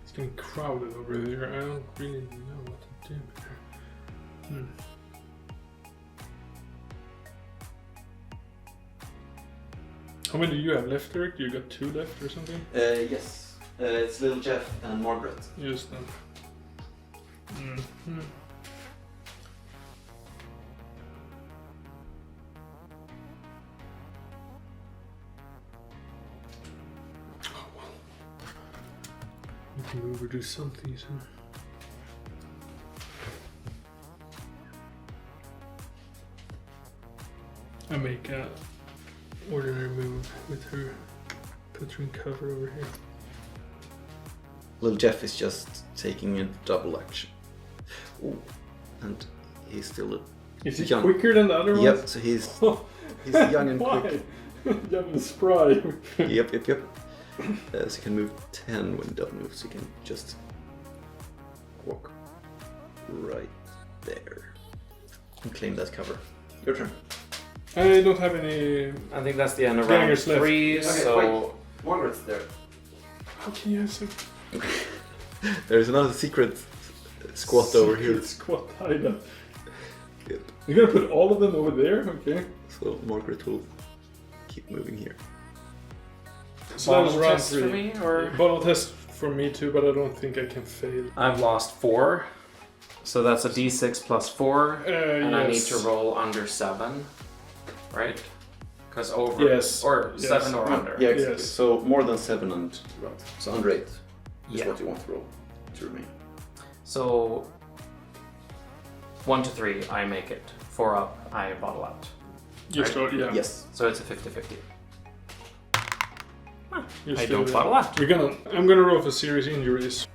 It's getting crowded over there. I don't really know what to do here. How many do you have left, Eric? You got 2 left or something? Yes. It's Little Jeff and Margaret. Just them. Oh well. We can overdo something, so. I make a ordinary move with her. Put her in cover over here. Little Jeff is just taking a double action. Ooh. And he's still Is he young. quicker than the other ones? Yep, so he's young and Why? quick. Young and spry. Yep. So he can move 10 when double moves. So he can just walk right there and claim that cover. Your turn. I don't have any. I think that's the end of Gangers round left. 3, Okay, so... wait. Margaret's there. How can you have some There's another secret squat over here. squat hideout? Yep. You're gonna put all of them over there? Okay. So Margaret will keep moving here. So that was Bottle round test 3. for me, or...? Bottle test for me too, but I don't think I can fail. I've lost 4. So that's a d6 plus 4. And I need Yes. to roll under 7. Right? Because over... Yes. Or Yes. 7 or under. Yeah, exactly. Yes. So more than 7 and right. So under 8 is Yeah. what you want to roll to remain. So 1 to 3, I make it. 4 up, I bottle out. Yes, Right? yeah. Yes. So it's a 50-50. You're I still don't there. bottle out. I'm gonna roll for serious injuries.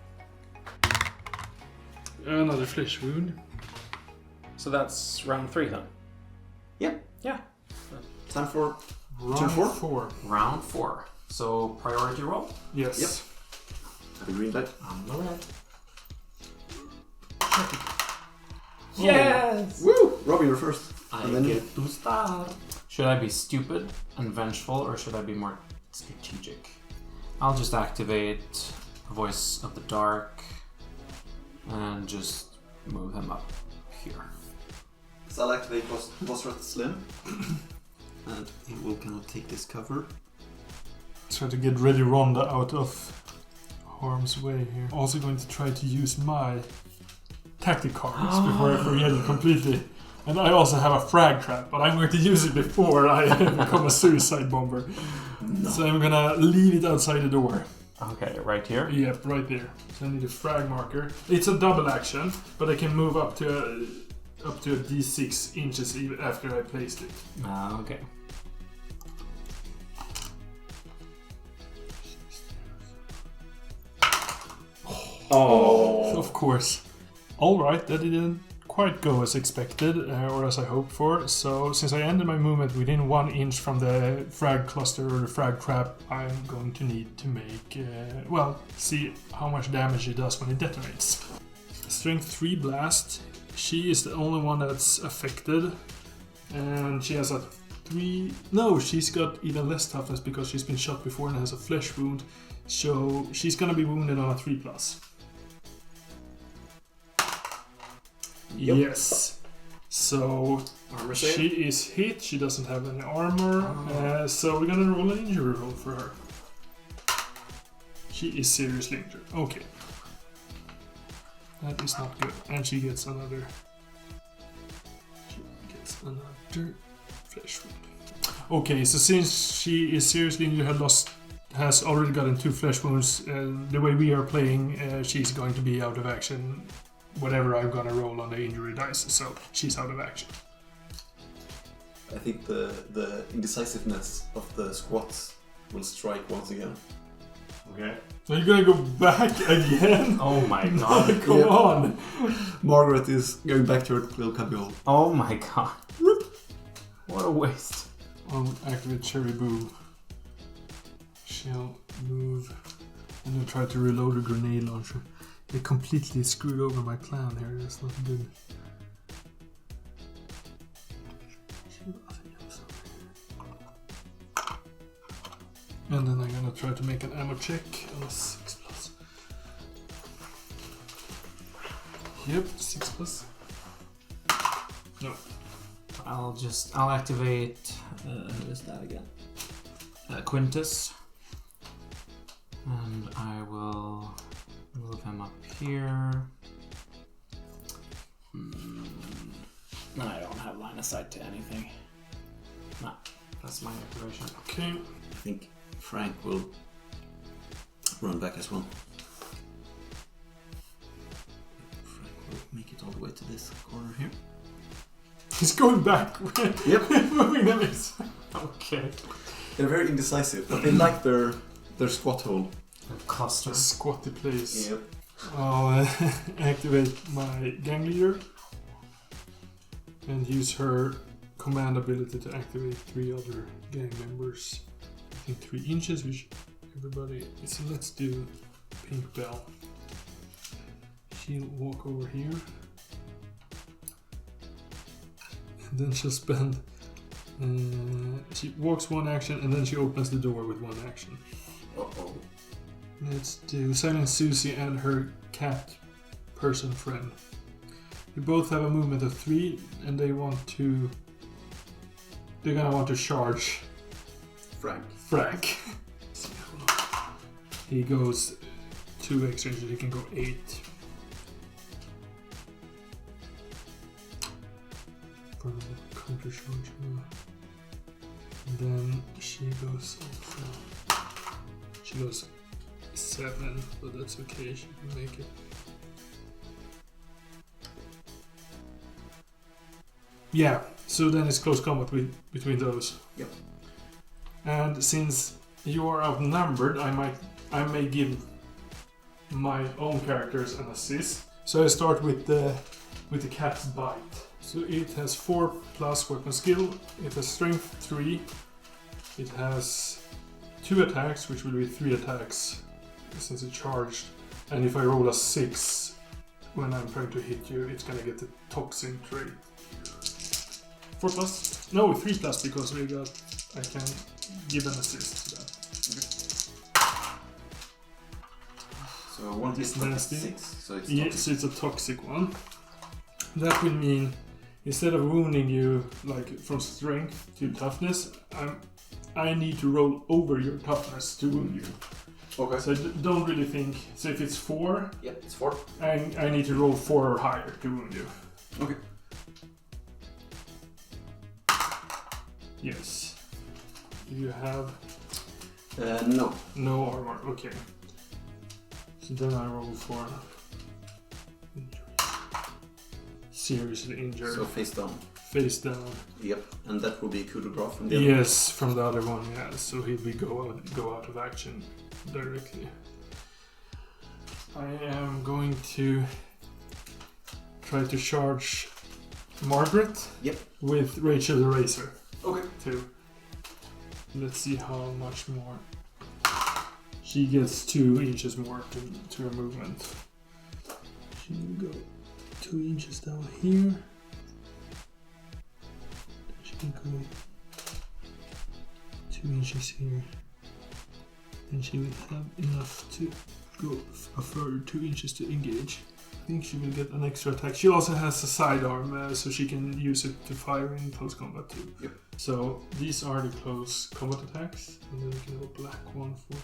Another flesh wound. So that's round 3 then. Yeah. Yeah. Time for Round Turn 4? 4. Round 4. So priority roll. Yes. Yep. Have a green die. On the red. Yes! Woo! Robin, you're first. I And then get to start. Should I be stupid and vengeful, or should I be more strategic? I'll just activate Voice of the Dark and just move him up here. So I'll activate Bosworth Slim. And he will kind of take this cover. Try to get Ready Ronda out of harm's way here. Also going to try to use my tactic cards before I forget it completely. And I also have a frag trap, but I'm going to use it before I become a suicide bomber. No. So I'm gonna leave it outside the door. Okay, right here. Yep, right there. So I need a frag marker. It's a double action, but I can move up to a d6 inches even after I placed it. Okay. Oh, of course. Alright, that didn't quite go as expected, or as I hoped for. So, since I ended my movement within 1 inch from the frag cluster or the frag trap, I'm going to need to make, see how much damage it does when it detonates. Strength 3 blast. She is the only one that's affected. And she has a 3... No, she's got even less toughness because she's been shot before and has a flesh wound. So, she's gonna be wounded on a 3+. Yep. Yes. So Armor she save? is hit. She doesn't have any armor. So we're gonna roll an injury roll for her. She is seriously injured. Okay. That is not good. And she gets another flesh wound. Okay, so since she is seriously injured, has already gotten 2 flesh wounds, the way we are playing, she's going to be out of action whatever I'm gonna roll on the injury dice, so she's out of action. I think the indecisiveness of the squats will strike once again. Okay. Are you gonna go back again? Oh my god. Come on! Margaret is going back to her little cubbyhole. Oh my god. What a waste. I'll activate Cherry Boom. She'll move and then try to reload a grenade launcher. They completely screwed over my plan here, that's not good. And then I'm gonna try to make an ammo check on a 6+. Yep, 6+. No. I'll activate, who is that again? Quintus. And I will move him up here. No, I don't have line of sight to anything. No, that's my activation. Okay. I think Frank will run back as well. Frank will make it all the way to this corner here. He's going back. Yep. Moving them is. Okay. They're very indecisive, but they like their squat hole. Cluster. A squatty place. Yep. I'll activate my gang leader and use her command ability to activate 3 other gang members. I think 3 inches, which everybody. So let's do Pink Bell. She'll walk over here. And then she'll spend. She walks 1 action and then she opens the door with 1 action. Uh-oh. Let's do Silent Susie and her cat person friend. They both have a movement of 3 and they're gonna want to charge Frank. He goes 2 extra inches, he can go 8. For the counter charge. And then she goes also. She goes 7, but that's okay, she can make it. Yeah, so then it's close combat between those. Yep. And since you are outnumbered, I may give my own characters an assist. So I start with the cat's bite. So it has 4+ weapon skill. It has strength 3. It has 2 attacks, which will be 3 attacks since it's charged. And if I roll a 6 when I'm trying to hit you, it's gonna get the toxin trait. 4+? No, 3+ because I can give an assist to that. So 1 It's hit nasty. 6. So it's Yes, so it's a toxic one. That will mean instead of wounding you like from strength to toughness, I need to roll over your toughness to wound you. Okay. So I don't really think. So if it's 4, Yep, it's 4. I need to roll 4 or higher to wound you. Okay. Yes. Do you have No. no armor? Okay. So then I roll for injury. Seriously injured. So face down. Face down. Yep. And that will be coup de grace from the other. Yes, from the other one, yeah. So he will go out of action directly. I am going to try to charge Margaret. Yep. With Rachel the Racer Okay. too. Let's see how much more. She gets 2 inches more to her movement. She will go 2 inches down here. She can go 2 inches here. And she will have enough to go a further 2 inches to engage. think she will get an extra attack. She also has a sidearm, so she can use it to fire in close combat too. Yep. So these are the close combat attacks, and then we can have a black one for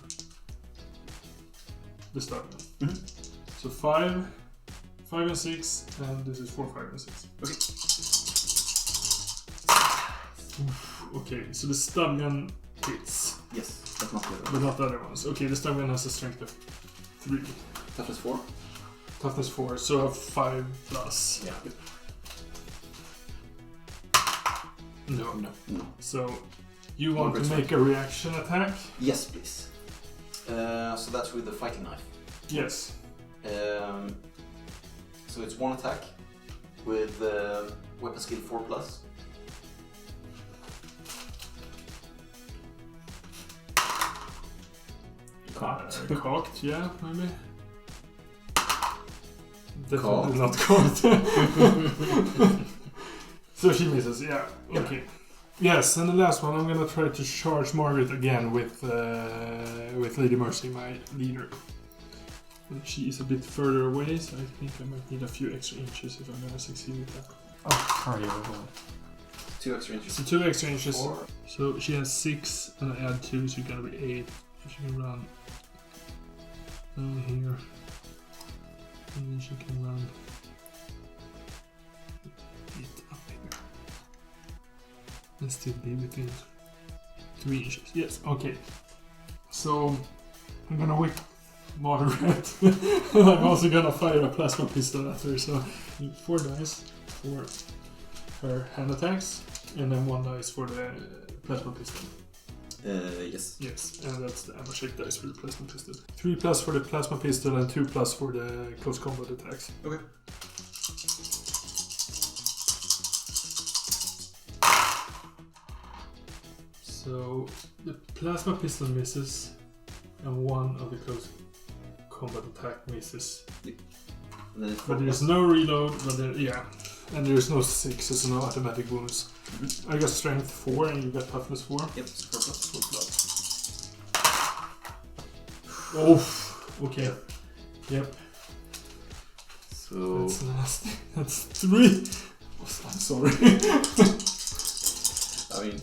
the start one. Mm-hmm. So 5 and 6, and this is 4, 5, and 6. Okay. Oof, okay, so the stun gun hits. Yes, that's not the other But one. not the other ones. Okay, the stun gun has a strength of 3. Toughness 4? Toughness 4, so a 5 plus. Yeah. No. No. So you want One to make a reaction attack? Yes, please. So that's with the fighting knife. Yes. So it's 1 attack with weapon skill 4 plus. Cocked. Cocked, yeah, maybe. Definitely Cocked. not cocked. So she misses, yeah. Okay. Yes, and the last one, I'm gonna try to charge Margaret again with Lady Mercy, my leader. And she is a bit further away, so I think I might need a few extra inches if I'm gonna succeed with that. Oh, are you going? 2 extra inches. So 2 extra inches. 4. So she has 6, and I add 2, so it's gonna be 8. She can run down here, and then she can run a bit up here, and still be within 3 inches. Yes, okay. So I'm gonna whip Margaret, and I'm also gonna fire a plasma pistol at her. So 4 dice for her hand attacks, and then 1 dice for the plasma pistol. Yes. Yes, and that's the ammo check dice for the plasma pistol. 3 plus for the plasma pistol and 2 plus for the close combat attacks. Okay. So the plasma pistol misses, and 1 of the close combat attack misses. And then it's 4 But there's plus. no reload, but yeah. And there's no 6s, so no automatic wounds. Mm-hmm. I got strength 4 and you got toughness 4. Yep, it's 4 plus. 4 plus. Oh, okay. Yep. So That's nasty. That's 3. I'm sorry. I mean,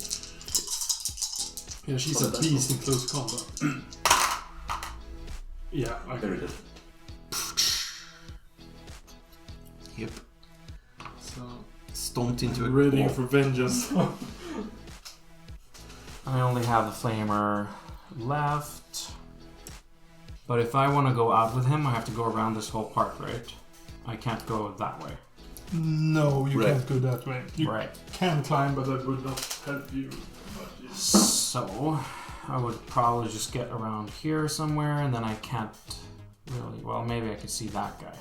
Yeah, she's a beast in close combat. Yeah, I very agree. good. Yep. So, Stomped into a ready wall. for vengeance. I only have the flamer left. But if I want to go out with him, I have to go around this whole part, right? I can't go that way. No, you Right. can't go that way. You Right. can climb, but that would not help you. So, I would probably just get around here somewhere, and then I can't really... Well, maybe I could see that guy.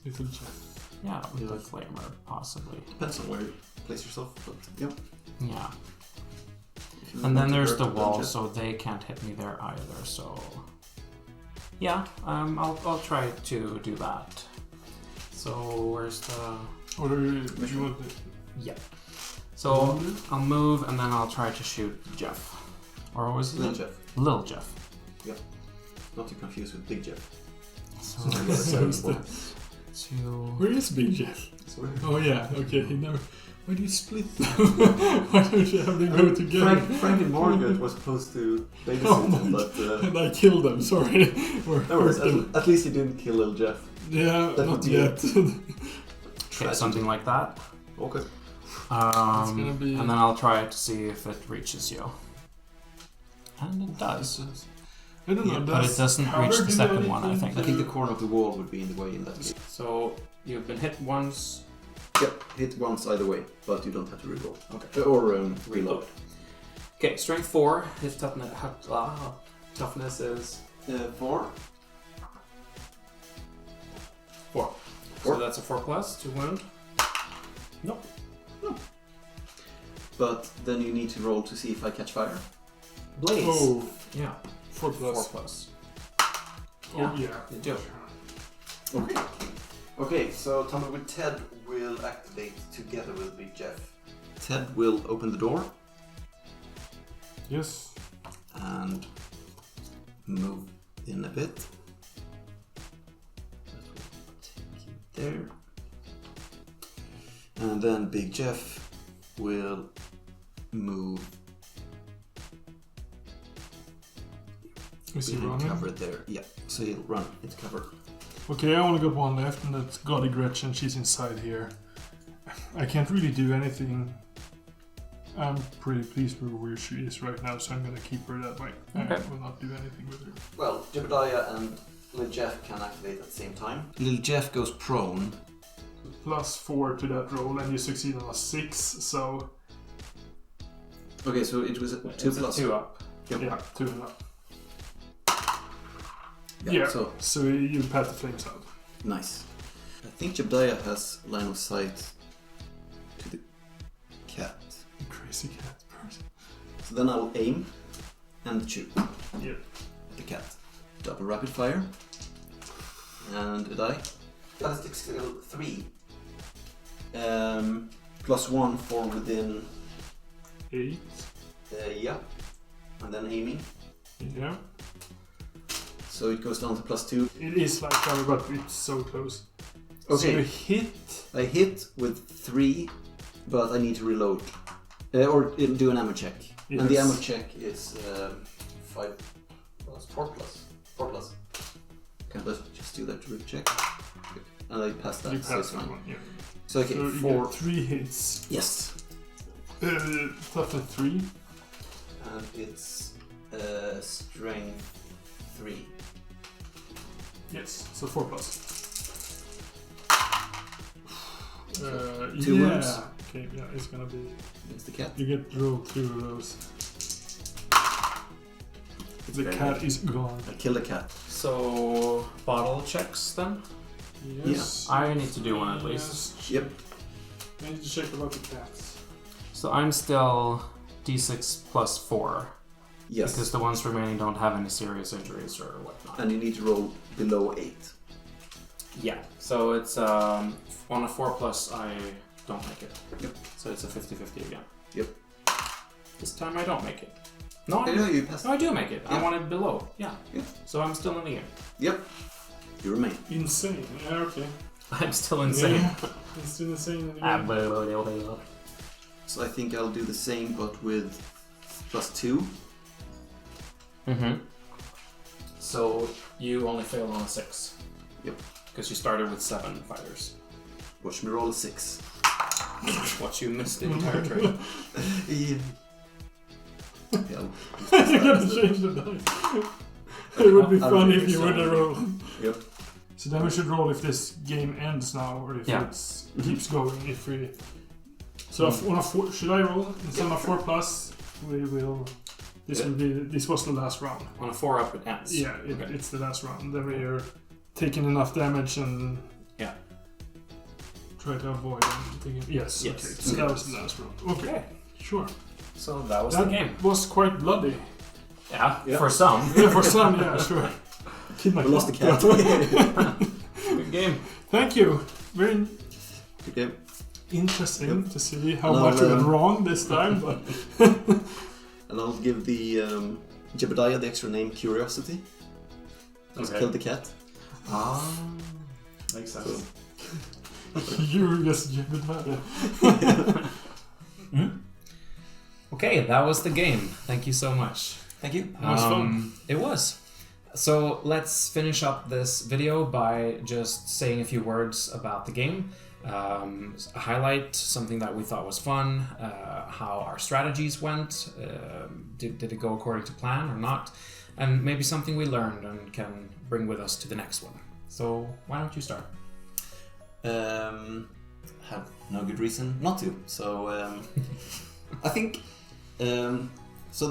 Little Jeff. Yeah, with Yeah. the flamer, possibly. Depends on where you place yourself, but yeah. Yeah. If you And want then to there's hurt the them, wall, just- so they can't hit me there either, so... Yeah, I'll try to do that. So, where's the... Or do you want to... Yeah. So, I'll move, and then I'll try to shoot Jeff. Or was it? Little Jeff. Lil Jeff. Not to confuse with Big Jeff. So, Yeah, that's how it's born. two... Where is Big Jeff? Sorry. Oh yeah, okay, he never... Why do you split them? Why don't you have them go together? Frank and Margaret were supposed to babysit Oh him, my but And I killed them, sorry. Or no worries, hurt them. at least you didn't kill Little Jeff. Yeah, That not would be yet. Okay, something like that. Okay. gonna be- And then I'll try to see if it reaches you. And it does. I don't know, Yeah, But it doesn't cover reach the do second one, I anything think. I think the corner of the wall would be in the way in that case. So, you've been hit once. Yep, hit once either way, but you don't have to reroll. Okay. Or reload. Okay, strength 4. His toughness is 4. 4. Four. So that's a 4 plus to wound. Nope. But then you need to roll to see if I catch fire. Blaze. Oh, Yeah, 4 4 plus. plus. Oh yeah. You do. Okay. Okay, so Tumbleweed Ted will activate together with Big Jeff. Ted will open the door Yes. and move in a bit. That will take there. And then Big Jeff will move. Is he running? Cover there. Yeah, so he'll run into cover. Okay, I only got one left, and that's Gaudy Gretchen. She's inside here. I can't really do anything. I'm pretty pleased with where she is right now, so I'm gonna keep her that way. Okay. I will not do anything with her. Well, Jebediah and Little Jeff can activate at the same time. Little Jeff goes prone. +4 to that roll, and you succeed on a 6, so... Okay, so it was a 2 plus. 2 up. Yep. Yeah, 2 and up. Yeah, so you pat the flames out. Nice. I think Jebediah has line of sight to the cat. You crazy cat person. So then I'll aim and shoot Yeah. at the cat. Double rapid fire. And a die. Ballistic skill 3. +1 for within. 8. Yeah. And then aiming. Yeah. So it goes down to +2. It is like that, but it's so close. Okay. So you hit. I hit with 3, but I need to reload. Or do an ammo check. Yes. And the ammo check is 5 plus 4 plus. 4 plus. Can I just do that to check? Good. And I passed that, You so it's passed that fine. one, yeah. So okay, So you 4. get 3 hits. Yes. Tougher 3. And it's strength 3. Yes, so 4 plus. 2 wounds. Okay, yeah, it's gonna be. It's the cat. You get roll 2 of those. The cat is gone. I killed the cat. So, bottle checks then? Yes. I need to do one at least. Yes. Yep. I need to check about the cats. So I'm still D6 +4. Yes. Because the ones remaining don't have any serious injuries or whatnot. And you need to roll below 8. Yeah, so it's on a 4 plus I don't make it. Yep. So it's a 50-50 again. Yep. This time I don't make it. No, Okay, you passed. no, I do make it. I Yeah. want it below. Yeah. Yeah. So I'm still in the game. Yep. You remain. Insane. Yeah, okay. I'm still insane. Yeah. It's still insane. in the game. So I think I'll do the same, but with +2. Mm-hmm. So you only failed on a 6. Yep. Because you started with 7 fighters. Watch me roll a 6. What you missed the entire trade. Yeah. You gotta change the dice. It would be I'll funny do if you this would have one. rolled. Yep. So then we should roll if this game ends now, or if Yeah. it keeps going. If we. So on a 4, should I roll? Instead of a 4 plus, we will. This will be. This was the last round. On a 4 up it ends. Yeah, Okay. it's the last round. Then we are taking enough damage and. Yeah. Try to avoid anything. Yes. Yes. Okay. So that was the last round. Okay. Sure. So that was That the game. was quite bloody. Yeah, Yeah. for some. Yeah, for some, yeah, sure. Kid my We lost the cat. Good game. Thank you. Very Good game. interesting to see how No, much we went wrong this time, but And I'll give the Jebediah the extra name Curiosity. Just Okay. killed the cat. Ah, makes sense. you just Jebediah. Okay, that was the game. Thank you so much. Thank you. It was fun. It was. So let's finish up this video by just saying a few words about the game. Highlight something that we thought was fun, how our strategies went, did it go according to plan or not, and maybe something we learned and can bring with us to the next one. So why don't you start? Have no good reason not to. So I think so.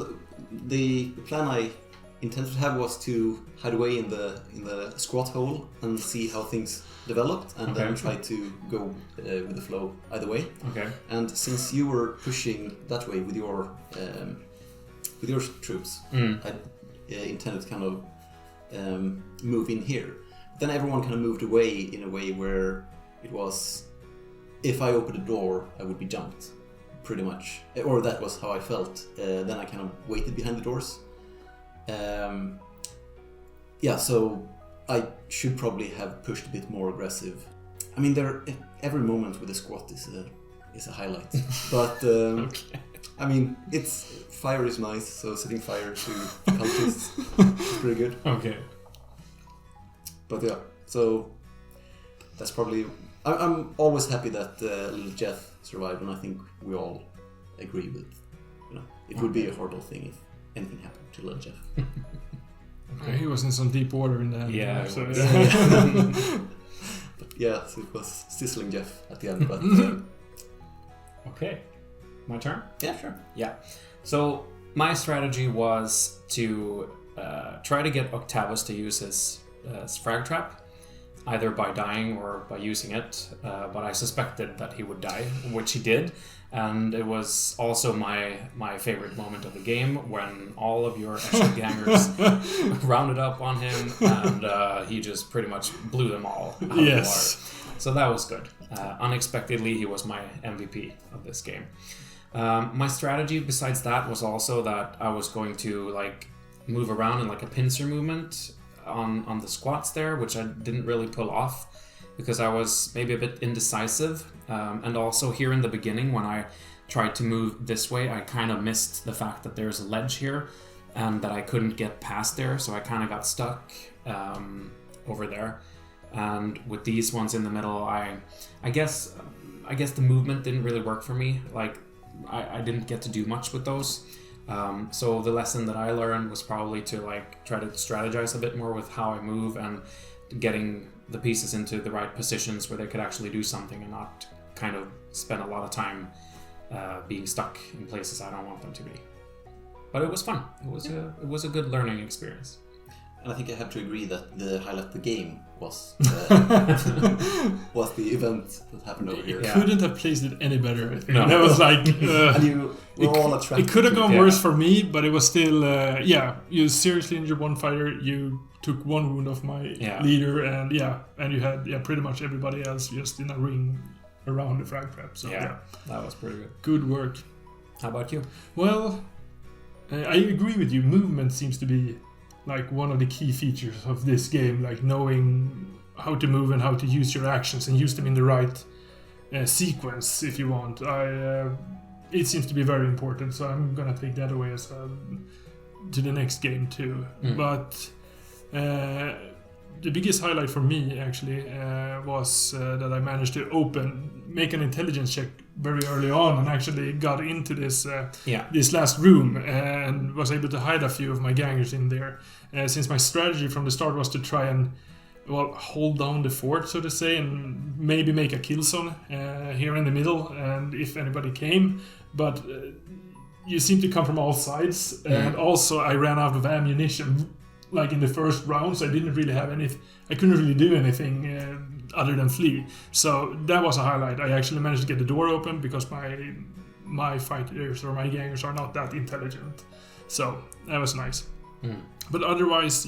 The plan I intended to have was to hide away in the squat hole and see how things developed, and then try to go with the flow either way. Okay. And since you were pushing that way with your troops, I intended to kind of move in here. Then everyone kind of moved away in a way where it was, if I opened a door, I would be jumped, pretty much. Or that was how I felt. Then I kind of waited behind the doors. Yeah, so I should probably have pushed a bit more aggressive. I mean, every moment with the squat is a highlight. But Okay. I mean, fire is nice, so setting fire to cultists is pretty good. Okay. But yeah, so that's probably. I'm always happy that little Jeff survived, and I think we all agree with. It would be a horrible thing if anything happened to little Jeff. Okay. He was in some deep water in that. Yeah. So, But yeah, so it was sizzling Jeff at the end. But Okay. My turn? yeah, sure. Yeah. So my strategy was to try to get Octavius to use his frag trap, either by dying or by using it. But I suspected that he would die, which he did. And it was also my favorite moment of the game when all of your Escher gangers rounded up on him and he just pretty much blew them all out of the water. So that was good. Unexpectedly, he was my MVP of this game. My strategy besides that was also that I was going to move around in a pincer movement on the squats there, which I didn't really pull off because I was maybe a bit indecisive. And also here in the beginning when I tried to move this way, I kind of missed the fact that there's a ledge here and that I couldn't get past there, so I kind of got stuck over there. And with these ones in the middle, I guess the movement didn't really work for me. I didn't get to do much with those. So the lesson that I learned was probably to try to strategize a bit more with how I move and getting the pieces into the right positions where they could actually do something and not kind of spend a lot of time being stuck in places I don't want them to be. But it was fun. It was a good learning experience. And I think I have to agree that the highlight of the game was was the event that happened over here. You couldn't have placed it any better. I think. No. That was And you were all attracted. It could have gone worse for me, but it was still, you seriously injured one fighter, you took one wound off my leader, and you had pretty much everybody else just in a ring around the frag trap. So that was pretty good. Good work. How about you? Well, I agree with you. Movement seems to be one of the key features of this game, knowing how to move and how to use your actions and use them in the right sequence if you want. It seems to be very important, so I'm gonna take that away as to the next game too. But the biggest highlight for me actually was that I managed to make an intelligence check very early on and actually got into this last room and was able to hide a few of my gangers in there. Since my strategy from the start was to try and hold down the fort, so to say, and maybe make a kill zone here in the middle, and if anybody came, but you seem to come from all sides, and also I ran out of ammunition in the first round, so I didn't really have I couldn't really do anything other than flee. So that was a highlight. I actually managed to get the door open because my fighters or my gangers are not that intelligent. So that was nice. But otherwise,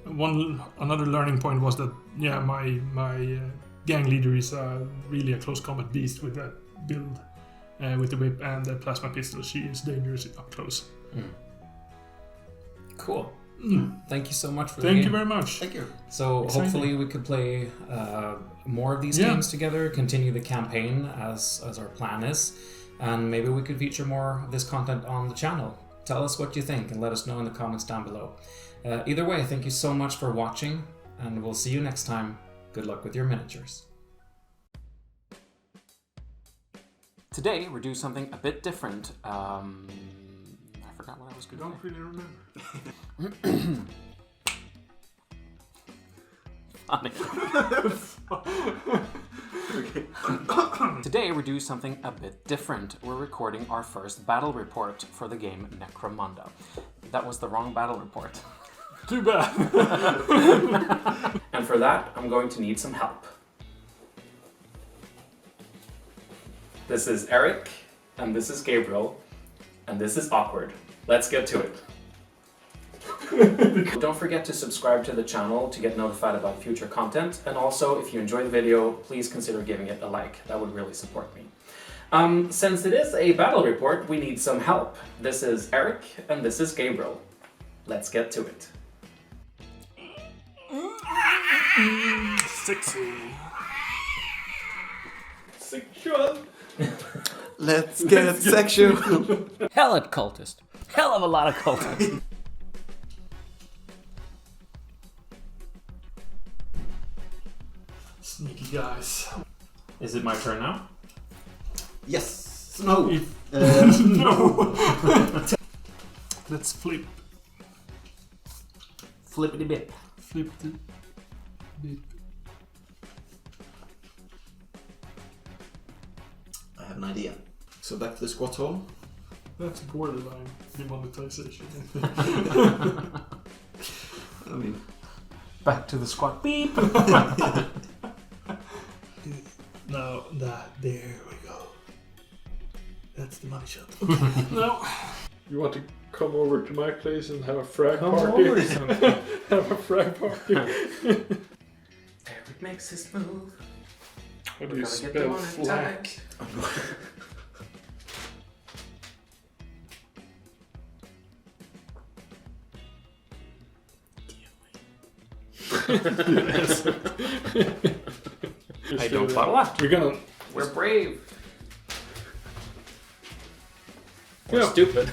another learning point was that my gang leader is really a close combat beast with that build, with the whip and the plasma pistol. She is dangerous up close. Cool. Thank you so much for Thank you very much. Thank you. So Exciting. hopefully we could play more of these games together, continue the campaign as our plan is, and maybe we could feature more of this content on the channel. Tell us what you think and let us know in the comments down below. Either way, thank you so much for watching, and we'll see you next time. Good luck with your miniatures. Today we're doing something a bit different. I forgot what I was going to say. Don't really remember. Funny. Today we're doing something a bit different. We're recording our first battle report for the game Necromunda. That was the wrong battle report. Too bad. And for that, I'm going to need some help. This is Eric, and this is Gabriel, and this is awkward. Let's get to it. Don't forget to subscribe to the channel to get notified about future content, and also if you enjoy the video, please consider giving it a like. That would really support me. Since it is a battle report, we need some help. This is Eric, and this is Gabriel. Let's get to it. Sexy. Sexual. Let's get sexual. Hell at cultist. Hell of a lot of cultists. Sneaky guys. Is it my turn now? Yes. No. No. Let's flip. Flippity bit. Flip the bit. I have an idea. So back to the squat hole. That's borderline demonetization. I mean, Back to the squat. Beep. No, there we go. That's the money shot. No. You want to come over to my place and have a frag party? Have a frag party. Eric makes his move. How do you spell flag? Yes. I don't follow that. We're brave. We're Yeah. stupid.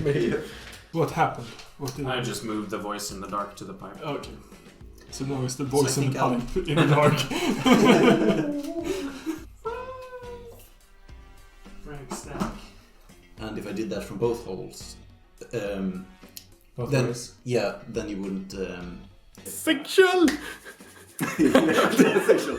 Maybe. What happened? What did I just moved the voice in the dark to the pipe. Okay. So now it's the voice So I in the think pipe in the dark. Frank stack. and if I did that from both holes, Both then ways. then you wouldn't. Sexual! Sexual.